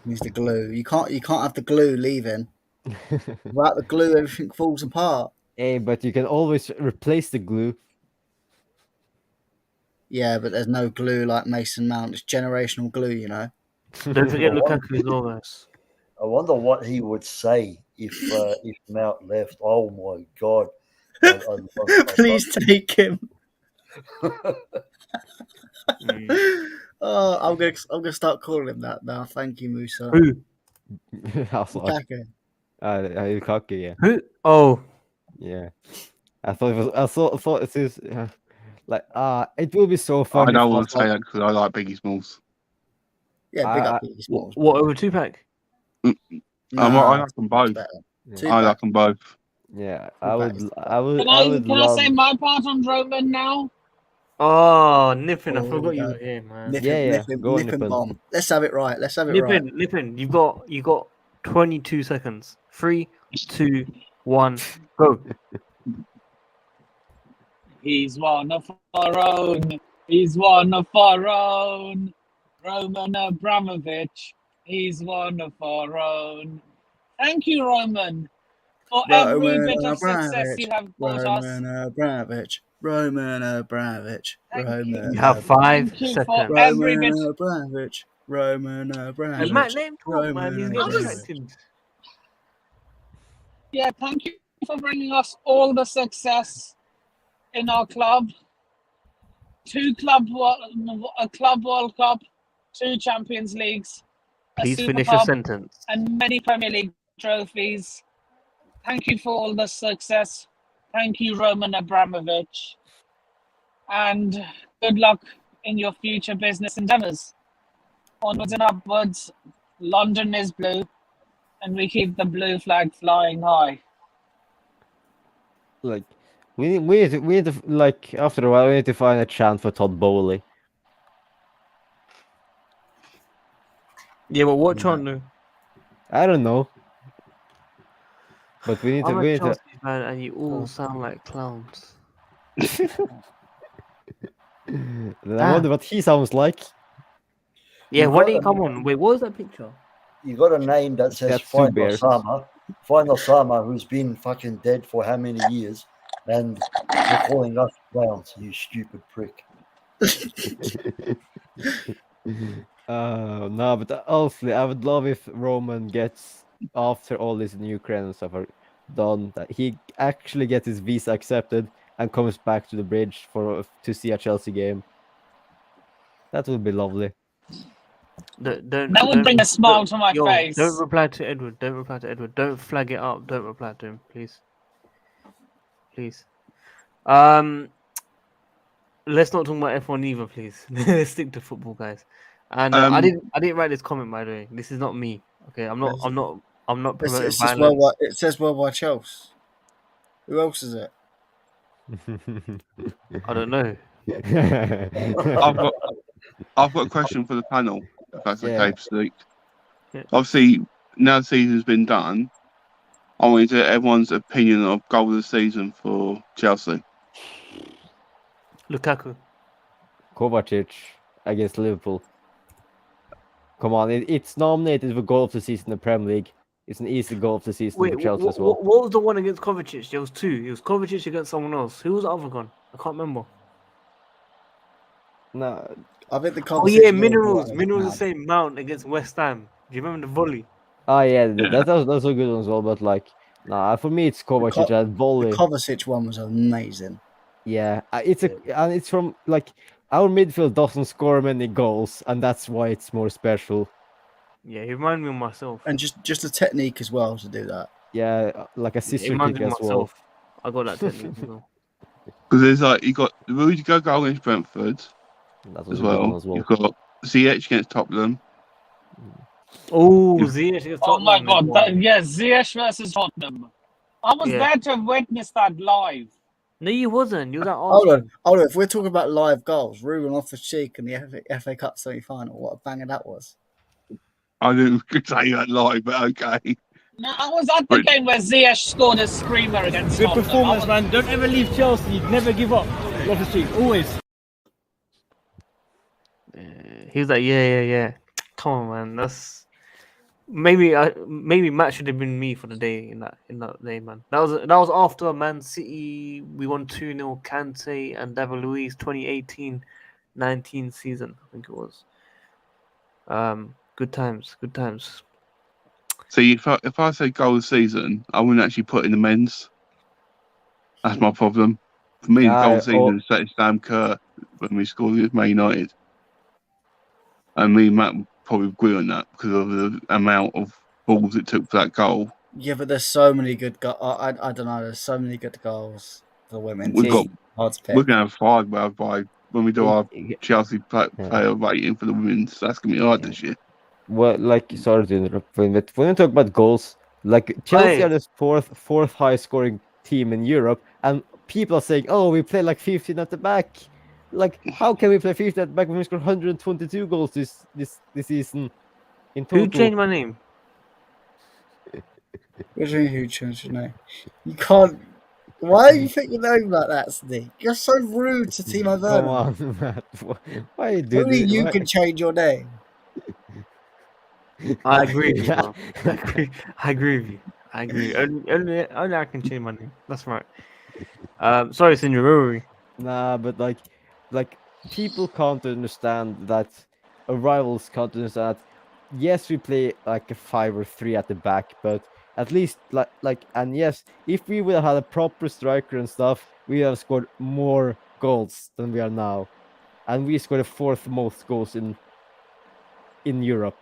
He's the glue. You can't have the glue leaving. Without the glue, everything falls apart. Hey, but you can always replace the glue. Yeah, but there's no glue like Mason Mount. It's generational glue, you know. Don't forget Lukaku as well, guys. I wonder what he would say if Mount left. Oh my god! Please take him. Oh, I'm gonna start calling him that now. Thank you, Musa. Who? Lukaku. Lukaku, yeah. Who? Oh, Yeah. I thought it is like it will be so fun. I don't want to say that because I like Biggie Smalls. Yeah, big up Biggie Smalls. what over Tupac? I like them both. Tupac. I like them both. Yeah, Can I Can I say my part on Roman now? Oh, Nippin, I Oh, forgot you God. were here, man. Nip Go on, and Nippon. bomb. Let's have it right. Let's have it right. Nippin, you got 22 seconds. 3, 2, 1, go. He's one of our own. He's one of our own. Roman Abramovich. He's one of our own. Thank you, Roman, for every bit of success you have brought us. Roman Abramovich. Roman Abramovich. Thank you. Roman You have 5 Thank you seconds. for every Roman bit. Abramovich. Roman Hey, Abramovich. Matt, let him talk, man. He's getting Roman distracted. Yeah, thank you for bringing us all the success in our club. A club World Cup, 2 Champions Leagues, a Please Super finish your Cup, sentence. and many Premier League trophies. Thank you for all the success. Thank you, Roman Abramovich. And good luck in your future business endeavors. Onwards and upwards, London is blue, and we keep the blue flag flying high. Like we need to like after a while we need to find a chant for Todd Bowley. Yeah, but what chant though? I don't know. But we need I'm a to Chelsea fan, and you all sound like clowns. Then I wonder what he sounds like. Yeah, You why got didn't he a- come on? Wait, what was that picture? You got a name that says That's two Find bears. Osama. Find Osama, who's been fucking dead for how many years, and you're calling us clowns, you stupid prick. No, but honestly, I would love if Roman gets, after all this new Ukraine and stuff are done, that he actually gets his visa accepted and comes back to the bridge to see a Chelsea game. That would be lovely. That would bring a smile to my face. Don't reply to Edward. Don't reply to Edward. Don't flag it up. Don't reply to him, please. Please. Let's not talk about F1 either, please. Let's stick to football, guys. And I didn't write this comment, by the way. This is not me. Okay, I'm not promoting It's just violence. it says WorldWideChels. Who else is it? I don't know. I've got a question for the panel, if that's okay, Steve. Yeah. Obviously, now the season's been done, I want to get everyone's opinion of goal of the season for Chelsea. Lukaku. Kovacic against Liverpool. Come on, it's nominated for goal of the season in the Premier League. It's an easy goal of the season for Chelsea as well. What was the one against Kovacic? There was two. It was Kovacic against someone else. Who was the other one? I can't remember. No, I think the Oh yeah, Minerals. Minerals the same Mount against West Ham. Do you remember the volley? Oh yeah, that's a good one as well. But like, for me it's Kovacic and volley. The Kovacic one was amazing. Yeah, it's from like our midfield doesn't score many goals, and that's why it's more special. Yeah, he reminded me of myself. And just a technique as well to do that. Yeah, like a sister kick as well. I got that technique as well. Because there's like you got the Rudiger goal against Brentford as well. You've got Ziyech against Tottenham. Oh, Ziyech against Oh my Tottenham. god! Ziyech versus Tottenham. I was there to witness that live. No, you wasn't. You was at Arsenal. Hold on. If we're talking about live goals, Ruben off the cheek in the FA Cup semi-final, what a banger that was! I didn't say that live, but okay. No, I was at the game where Ziyech scored a screamer against Good Tottenham. performance, man. Don't ever leave Chelsea. Never give up. Loftus Cheek, always. He was like, yeah. Come on, man. That's maybe Matt should have been me for the day in that day, man. That was after Man City. We won 2-0. Kante and David Luiz 2018-19 season. I think it was. Good times. See, if I say goal of the season, I wouldn't actually put in the men's. That's my problem. For me, the goal of the season is Sam Kerr when we scored against Man United. And me and Matt would probably agree on that because of the amount of balls it took for that goal. Yeah, but there's so many good goals. I don't know. There's so many good goals for women. We're going to have 5 by when we do our Chelsea player rating for the women's. That's going to be hard this year. Well, like, sorry to interrupt, but when we talk about goals, like Chelsea are the fourth highest scoring team in Europe, and people are saying, "Oh, we play like 15 at the back." Like, how can we play 15 at the back when we scored 122 goals this season in total? Who changed my name? What do you mean, who changed your name? You can't. Why do you think your name like that, Sneak? You're so rude to Timo Werner. Come on, Matt. Why you do Only this? you can change your name. I agree with you, bro. I agree with you. I agree. Only I can change my name. That's right. Sorry, Senior, where were we? Nah, but like people can't understand that. Rivals can't understand that. Yes, we play like a 5 or 3 at the back, but at least and yes, if we would have had a proper striker and stuff, we have scored more goals than we are now, and we scored the 4th most goals in Europe.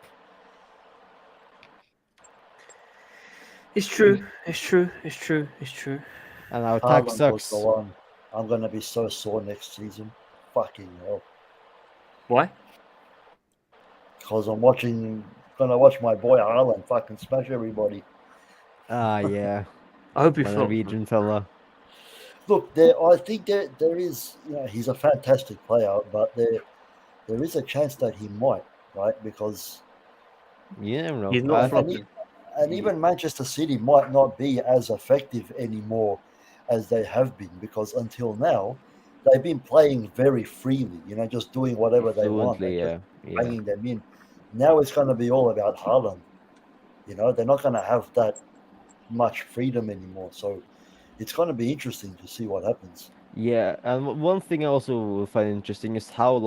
It's true. And our attack sucks. I'm gonna be so sore next season. Fucking hell. Why? Because I'm gonna watch my boy Haaland fucking smash everybody. Ah, yeah. I hope you My feel. Norwegian fella. Look, I think there is, he's a fantastic player, but there is a chance that he might, right? Because you never know. He's not flopping. And even Manchester City might not be as effective anymore as they have been, because until now, they've been playing very freely, just doing whatever they want. Fluently, They're yeah, just banging them in. Now it's going to be all about Haaland. They're not going to have that much freedom anymore. So it's going to be interesting to see what happens. yeah. And one thing I also find interesting is how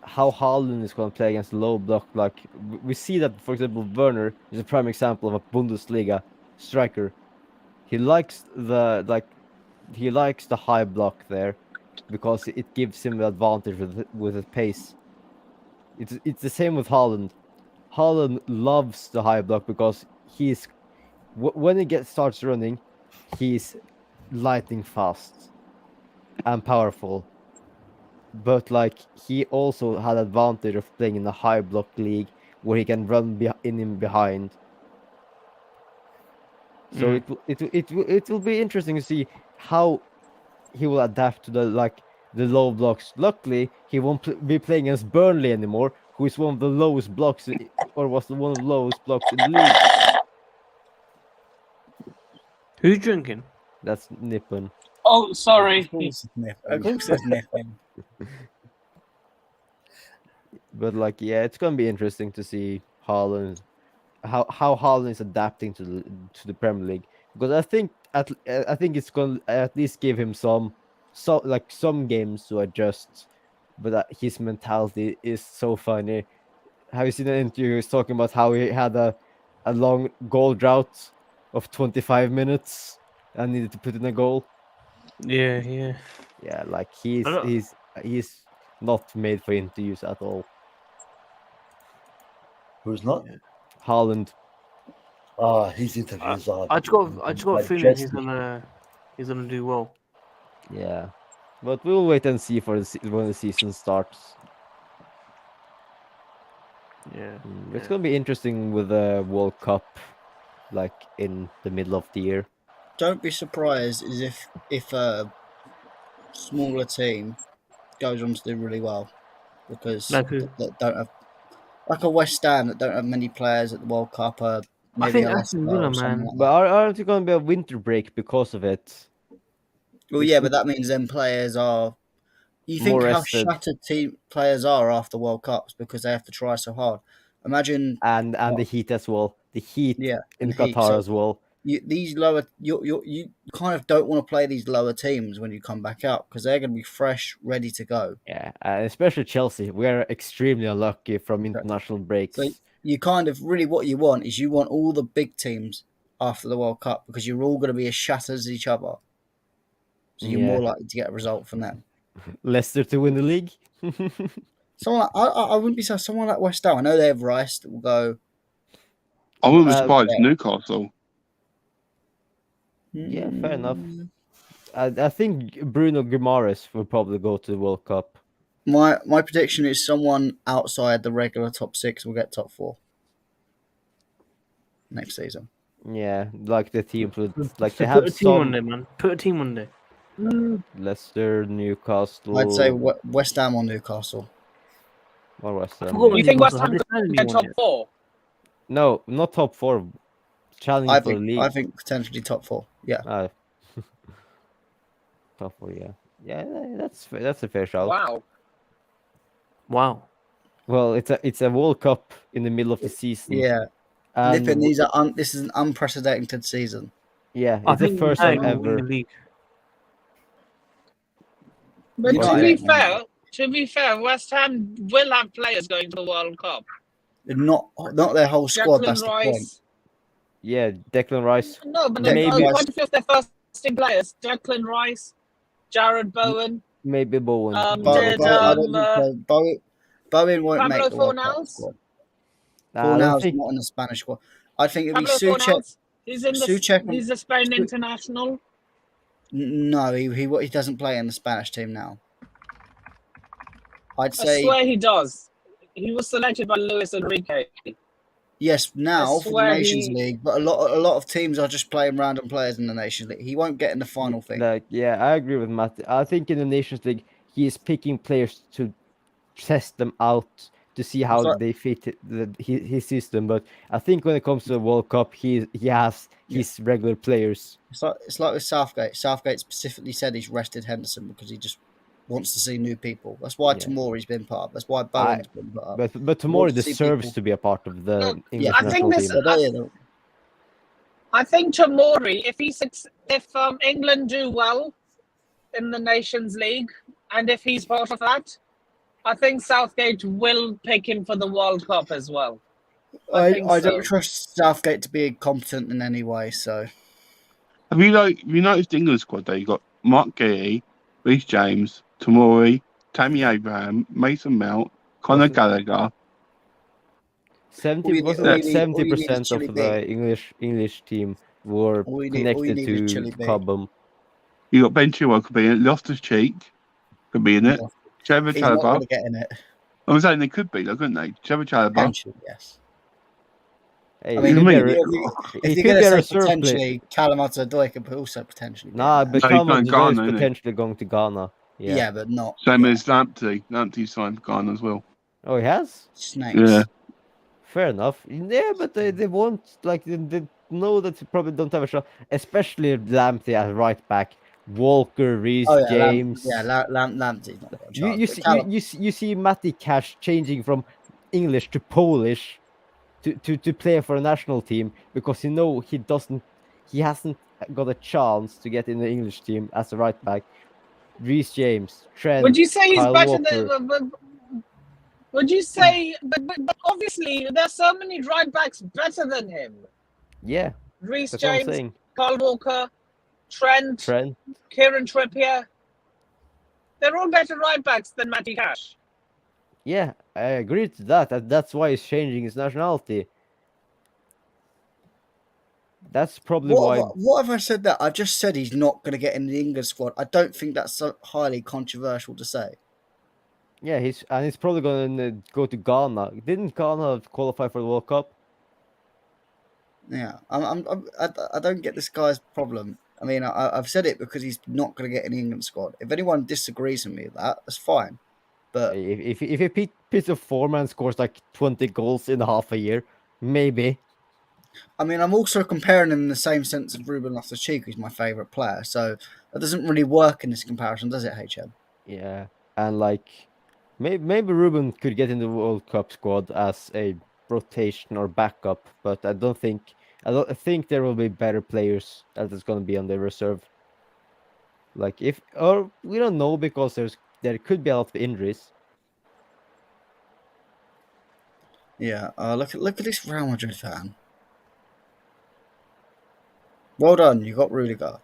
Haaland is going to play against low block. Like we see that, for example, Werner is a prime example of a Bundesliga striker. He likes the high block there because it gives him the advantage with his pace. It's the same with Haaland. Haaland loves the high block because when he starts running, he's lightning fast and powerful. But he also had advantage of playing in a high block league where he can run in behind. So it will be interesting to see how he will adapt to the low blocks. Luckily, he won't be playing against Burnley anymore, who is one of the lowest blocks, or was one of the lowest blocks in the league. Who's drinking? That's Nippon. Oh, sorry. Of course it's nipping. But it's gonna be interesting to see Haaland, how Haaland is adapting to the Premier League, because I think it's gonna at least give him some games to adjust. But his mentality is so funny. Have you seen an interview? He was talking about how he had a long goal drought of 25 minutes and needed to put in a goal. Yeah. Yeah, he's not made for interviews at all. Who's not? Haaland. His interviews are. I just got a feeling he's gonna do well. Yeah, but we'll wait and see when the season starts. Yeah. It's gonna be interesting with the World Cup, in the middle of the year. Don't be surprised as if a smaller team goes on to do really well, because Like who? that don't have, like a West Ham that don't have many players at the World Cup. Maybe I think a Aston Leicester Villa, or something man. like that. But aren't you gonna be a winter break because of it? Well, yeah, but that means them players are. You think More how rested. shattered team players are after World Cups because they have to try so hard. Imagine And the heat as well. The heat Yeah, in and heat. Qatar So as well. these lower, you kind of don't want to play these lower teams when you come back out because they're going to be fresh, ready to go. Yeah, especially Chelsea. We are extremely unlucky from international breaks. So you kind of really what you want is you want all the big teams after the World Cup because you're all going to be as shattered as each other. So you're more likely to get a result from them. Leicester to win the league. Someone I wouldn't be so someone like West Ham. I know they have Rice that will go. I wouldn't be surprised Newcastle. Yeah, fair enough. I think Bruno Guimaraes will probably go to the World Cup. My prediction is someone outside the regular top 6 will get top 4 next season. Yeah, the teams with they So have put a team on there, man. Put a team on there. Leicester, Newcastle. I'd say West Ham or Newcastle. Or West Ham. You think West Ham could get top 4? No, not top 4. Challenging for the league. I think potentially top 4. Yeah. Top 4. Yeah. Yeah, that's a fair shout. Wow. Well, it's a World Cup in the middle of the season. Yeah. And Nippon, this is an unprecedented season. Yeah, it's the first time ever. But to be fair, West Ham will have players going to the World Cup. Not their whole squad. That's the point. Yeah, Declan Rice. No, but quite a few of their first team players: Declan Rice, Jared Bowen. Maybe Bowen. Bowen won't Pablo make the World Cup squad. Fornal's not in the Spanish squad. I think it'll be Souček. He's a Spain international. No, he doesn't play in the Spanish team now. I swear he does. He was selected by Luis Enrique. Yes, now for the Nations League, but a lot of teams are just playing random players in the Nations League. He won't get in the final thing. Yeah, I agree with Matt. I think in the Nations League he is picking players to test them out to see how they fit his system. But I think when it comes to the World Cup, he has his regular players. It's like with Southgate. Southgate specifically said he's rested Henderson because he just wants to see new people. That's why Yeah. Tomori's been part. That's why Bowen's been part. But He Tomori wants to see deserves people. to be a part of the Look, English I think national this. team. I think Tomori, if England do well in the Nations League, and if he's part of that, I think Southgate will pick him for the World Cup as well. I think I so. don't trust Southgate to be competent in any way. So Have you noticed the England squad? Though you got Mark Gay, Reece James, Tomori, Tammy Abraham, Mason Mount, Conor Was it- Gallagher. 70 all you was need, it all like you need, all you need is 70% of Chili the B. English team were All you connected need is to Chili B. Cobham. You got Ben Chilwell could be in it. Loftus Cheek could be in it. No, Trevor he's not going Chalobah. to get in it. I'm saying they could be, though, couldn't they? Trevor Chalobah. Potentially, yes. Hey, I mean, You mean? if he you're could going to be a say reserve player. potentially, Kalamata could also potentially be Nah, in but there. No, he's Calvert going Ghana, is isn't he? potentially going to Ghana. Yeah, but not. Same Yeah. as Lamptey. Lamptey signed for Ghana as well. Oh, he has? Snakes. Yeah. Fair enough. Yeah, but they won't, like, they know that you probably don't have a shot, especially Lamptey at right back. Walker, Reece Oh yeah, James. Lamptey's not got a You chance. But you see Matty Cash changing from English to Polish to play for a national team because he hasn't got a chance to get in the English team as a right back. Reece James, Trent, Would you say he's Kyle better Walker. than? Would you say? But obviously, there's so many right backs better than him. Yeah, Reece that's what I'm James, saying. Kyle Walker, Trent, Kieran Trippier. They're all better right backs than Matty Cash. Yeah, I agree to that. That's why he's changing his nationality. That's probably why. What have I said that? I've just said he's not going to get in the England squad. I don't think that's so highly controversial to say. Yeah, he's probably going to go to Ghana. Didn't Ghana qualify for the World Cup? Yeah, I don't get this guy's problem. I mean, I've said it because he's not going to get in the England squad. If anyone disagrees with me with that, that's fine. But if he picks a form and scores like 20 goals in half a year, maybe. I mean, I'm also comparing him in the same sense of Ruben Loftus-Cheek, who's my favourite player. So that doesn't really work in this comparison, does it, HM? Yeah, and like maybe Ruben could get in the World Cup squad as a rotation or backup, but I think there will be better players that is going to be on the reserve. Like or we don't know because there could be a lot of injuries. Yeah, look at this Real Madrid fan. Well done, you got Rudiger.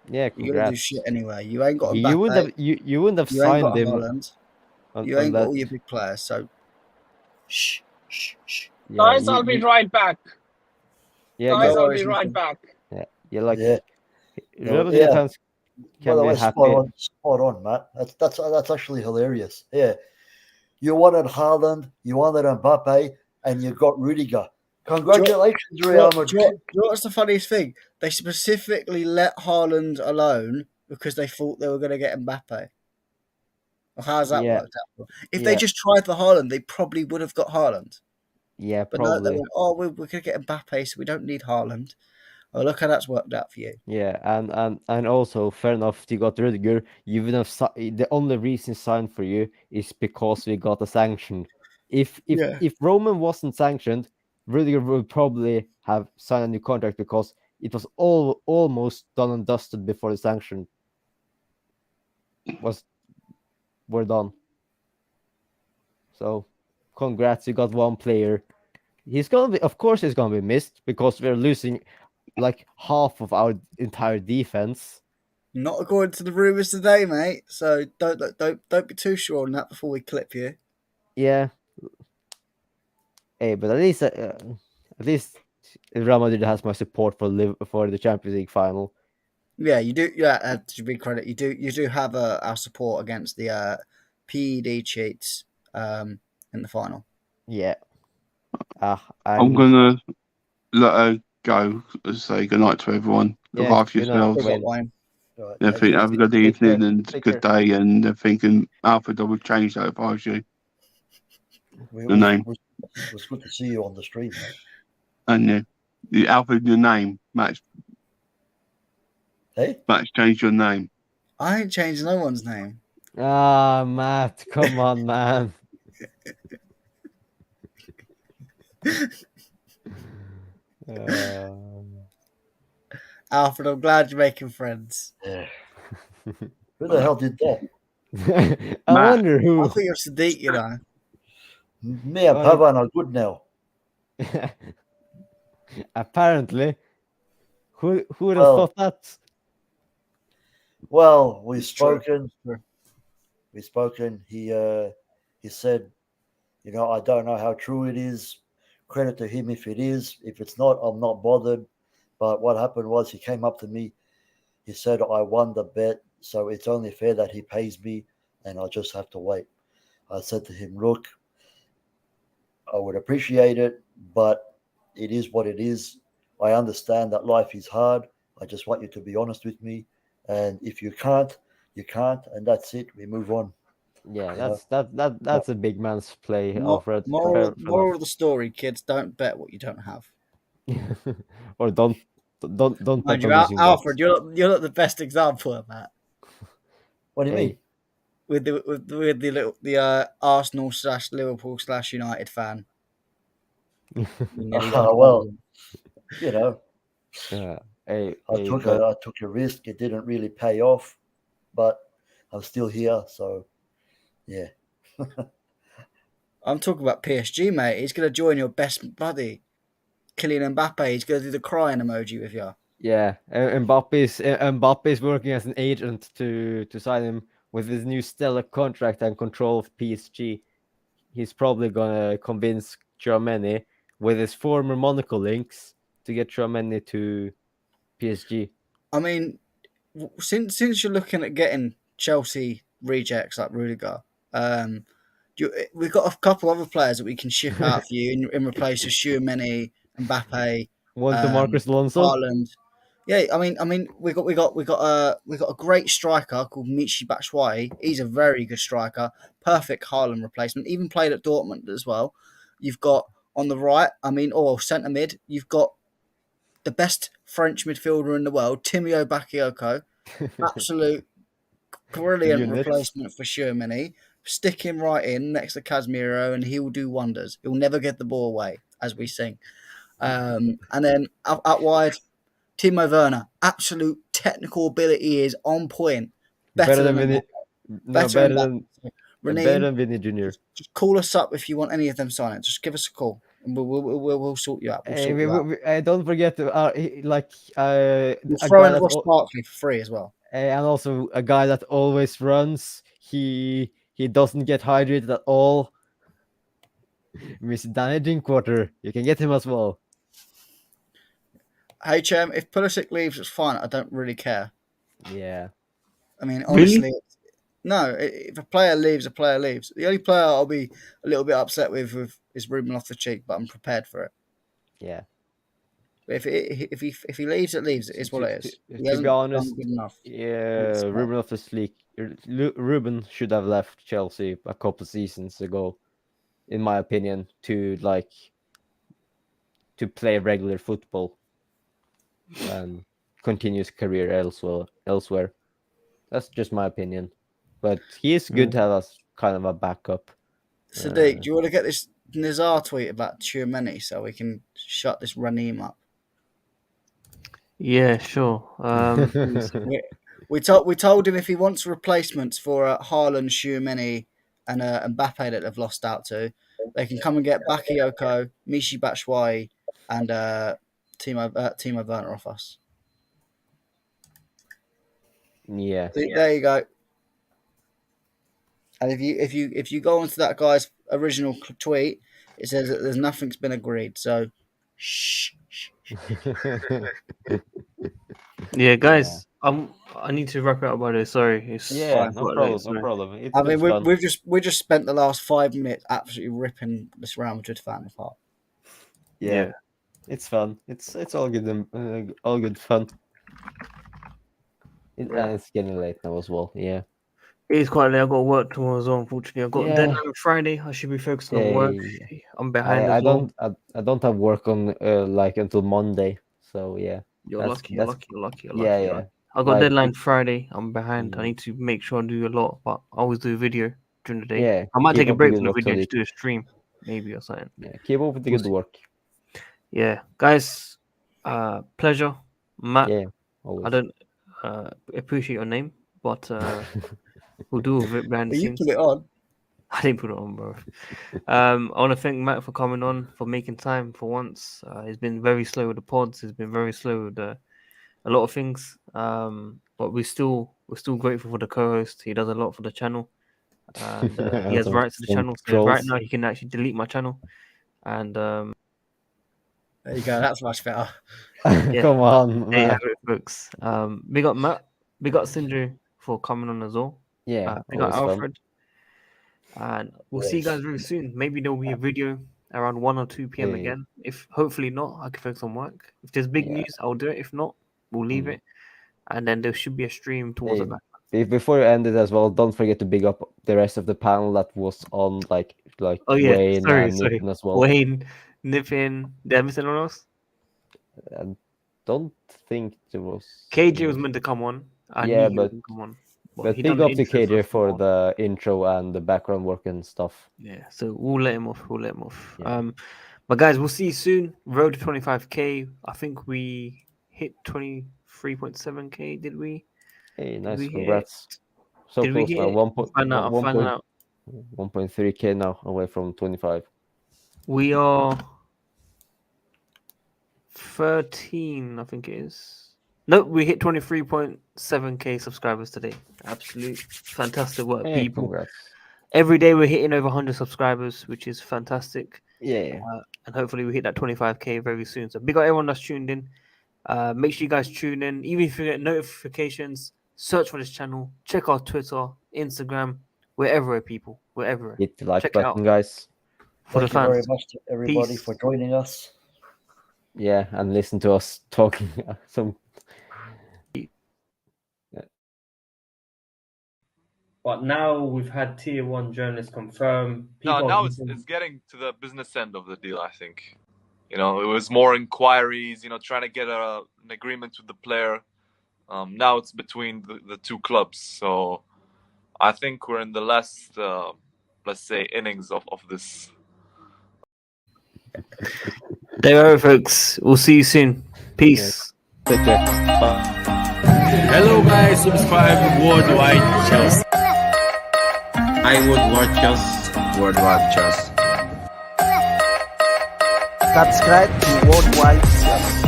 Yeah, You're gonna do congrats. shit anyway. You ain't got Mbappe. You wouldn't have You ain't signed got him. Haaland. You ain't got all your big players. So, shh. Yeah, Guys, I'll be right back. Yeah, guys, I'll be right back. Yeah, like Yeah. Real Madrid fans can By the be way, happy. spot on, Matt. That's actually hilarious. Yeah, you wanted Haaland, you wanted Mbappe, and you got Rudiger. Congratulations, Real Madrid. Do you know what's the funniest thing? They specifically let Haaland alone because they thought they were going to get Mbappe. Well, how's that worked out? If they just tried for Haaland, they probably would have got Haaland. Yeah, but probably. no, they went, we're going to get Mbappe, so we don't need Haaland. Oh, look how that's worked out for you. Yeah, and also fair enough, you got Rudiger. You would have the only reason signed for you is because we got a sanction. If Roman wasn't sanctioned, Rudiger would probably have signed a new contract because it was almost done and dusted before the sanction were done. So, congrats, you got one player. He's gonna be missed because we're losing like half of our entire defense. Not according to the rumors today, mate. So don't be too sure on that before we clip you. Yeah. Hey, but at least Real Madrid has my support for the Champions League final. Yeah, you do. Yeah, to be credit, you do have our support against the PED cheats in the final. Yeah. I'm gonna let her go and say goodnight to everyone. Look after yourselves. Have a good evening and good day, and thinking Alfred, I would change that if I was you. The name. It was good to see you on the stream, mate. And the Alfred, your name, Max. Hey? Max, change your name. I ain't changed no one's name. Ah, Matt, come on, man. Alfred, I'm glad you're making friends. Yeah. Who the hell did that? I Matt. wonder I who. think you're Sadiq, you know. Me and Oh, Pavan are good now. Apparently. Who would have Well, thought that? well, we've It's true. spoken. We've spoken. He said, you know, I don't know how true it is. Credit to him if it is. If it's not, I'm not bothered. But what happened was he came up to me. He said, I won the bet, so it's only fair that he pays me, and I'll just have to wait. I said to him, look, I would appreciate it, but it is what it is. I understand that life is hard. I just want you to be honest with me. And if you can't, you can't, and that's it. We move on. Yeah, You know? that's a big man's play, Alfred. Moral Fair enough. of the story, kids: don't bet what you don't have. Or don't Mind bet you, on losing Alfred, bets. you're not the best example of that. What do you Hey. mean? With the Arsenal / Liverpool / United fan. You nearly got Well, you know, Yeah. Hey, I took a risk. It didn't really pay off, but I'm still here. So, yeah. I'm talking about PSG, mate. He's going to join your best buddy, Kylian Mbappe. He's going to do the crying emoji with you. Yeah, Mbappe's working as an agent to sign him with his new stellar contract and control of PSG. He's probably gonna convince Tchouaméni with his former Monaco links to get Tchouaméni to PSG. I mean, since you're looking at getting Chelsea rejects like Rudiger, we've got a couple other players that we can ship out for you in replace of Tchouaméni, Mbappe, One to Marcus Alonso. Haaland. Yeah, I mean, we got a great striker called Michy Batshuayi. He's a very good striker, perfect Haaland replacement. Even played at Dortmund as well. You've got on the right, or centre mid. You've got the best French midfielder in the world, Timio Bakayoko. Absolute brilliant Unit. replacement for Tchouaméni. Stick him right in next to Casemiro, and he will do wonders. He'll never get the ball away, as we sing. And then out wide, Timo Werner. Absolute technical ability is on point. Better than Vinny. better than Vinny Jr. Just call us up if you want any of them signings. Just give us a call, and we'll sort you out. Don't forget to we'll a throw guy in that Ross Barkley for free as well. and also a guy that always runs. He doesn't get hydrated at all. Mr. Danny Drinkwater, you can get him as well. HM, if Pulisic leaves, it's fine. I don't really care. Yeah. I mean, honestly, no. If a player leaves, a player leaves. The only player I'll be a little bit upset with is Ruben Loftus-Cheek, but I'm prepared for it. Yeah. But if he leaves, it leaves. It is what it is. To be honest, done good enough. yeah, Ruben Loftus-Cheek, Ruben should have left Chelsea a couple seasons ago, in my opinion, to play regular football and continue his career elsewhere. That's just my opinion. But he is good to have as kind of a backup. Sadiq, do you want to get this Nizar tweet about Tchouaméni so we can shut this Raneem up? Yeah, sure. We told him if he wants replacements for Haaland, Tchouaméni, and Mbappe that they've lost out to, they can come and get Bakayoko, Michy Batshuayi, and Timo Werner off us. Yeah. There you go. And if you go onto that guy's original tweet, it says that there's nothing's been agreed. So, shh. Yeah, guys, I need to wrap it up by this. Sorry, it's no problem. late, No problem. I mean, we've just spent the last 5 minutes absolutely ripping this Real Madrid fan apart. Yeah, it's fun. It's all good. All good fun. And it's getting late now as well. Yeah. It is quite late. I've got work tomorrow as well, unfortunately. I've got deadline on Friday. I should be focusing on work. I'm behind as well. I don't have work on until Monday. So yeah. You're lucky. Yeah. I got Like, deadline Friday. I'm behind. I Mm. need to make sure I do a lot, but I always do a video during the day. Yeah, I might keep take a up the break good from the work, video and Sadiq. just do a stream, maybe or something. Yeah, keep up with the We'll good see. work. Yeah, guys. Pleasure, Matt. Yeah, I always. don't appreciate your name, but we'll do with it behind the But you scenes. put it on. I didn't put it on, bro. I want to thank Matt for coming on, for making time for once. He's been very slow with the pods. He's been very slow with a lot of things. But we're still grateful for the co-host. He does a lot for the channel, and he has Some- rights to the some channel. So right trolls. now he can actually delete my channel. And There you go. That's much better. yeah, Come on, there you have man. it, folks. Big up Matt. Big up Sindri for coming on as well. Yeah, Big up always fun. Alfred. And we'll see you guys very soon. Maybe there'll be a video around 1 or 2 p.m. Yeah. again. If hopefully not, I can focus on work. If there's big Yeah. news, I'll do it. If not, we'll leave Mm. it. And then there should be a stream towards the Hey, back. before you end it as well, don't forget to big up the rest of the panel that was on, like Oh yeah, Wayne sorry. and Nippon as well. Wayne, Nippon. Did I miss anyone else? I don't think there was. KJ was meant to come on. I Yeah, knew he but was going to come on. but he big done the up to intro KJ first for of all. the intro and the background work and stuff. Yeah, so we'll let him off. We'll let him off. Yeah. But guys, we'll see you soon. Road to 25k. I think we hit 23.7k. Did we? Hey, nice, we hit congrats. So Did we close now. hit it? I'll find out. 1.3k now away from 25. We are 13, I think it is. Nope, we hit 23.7k subscribers today. Absolute fantastic work, Hey, people. congrats. Every day we're hitting over 100 subscribers, which is fantastic. Yeah. And hopefully we hit that 25k very soon. So big up everyone that's tuned in. Make sure you guys tune in. Even if you get notifications, search for this channel. Check our Twitter, Instagram. We're everywhere, people. We're everywhere. Hit the like Check it button, out. guys. For Thank the you very fans. much to everybody Peace. for joining us. Yeah, and listen to us talking some. But now we've had tier 1 journalists confirm. Now it's getting to the business end of the deal, I think. You know, it was more inquiries, you know, trying to get an agreement with the player. Now it's between the two clubs. So I think we're in the last, let's say, innings of this. There you go, folks. We'll see you soon. Peace. Take care. Hello guys, subscribe to WorldWideChels. I would WorldWideChels. WorldWideChels. Subscribe to WorldWideChels.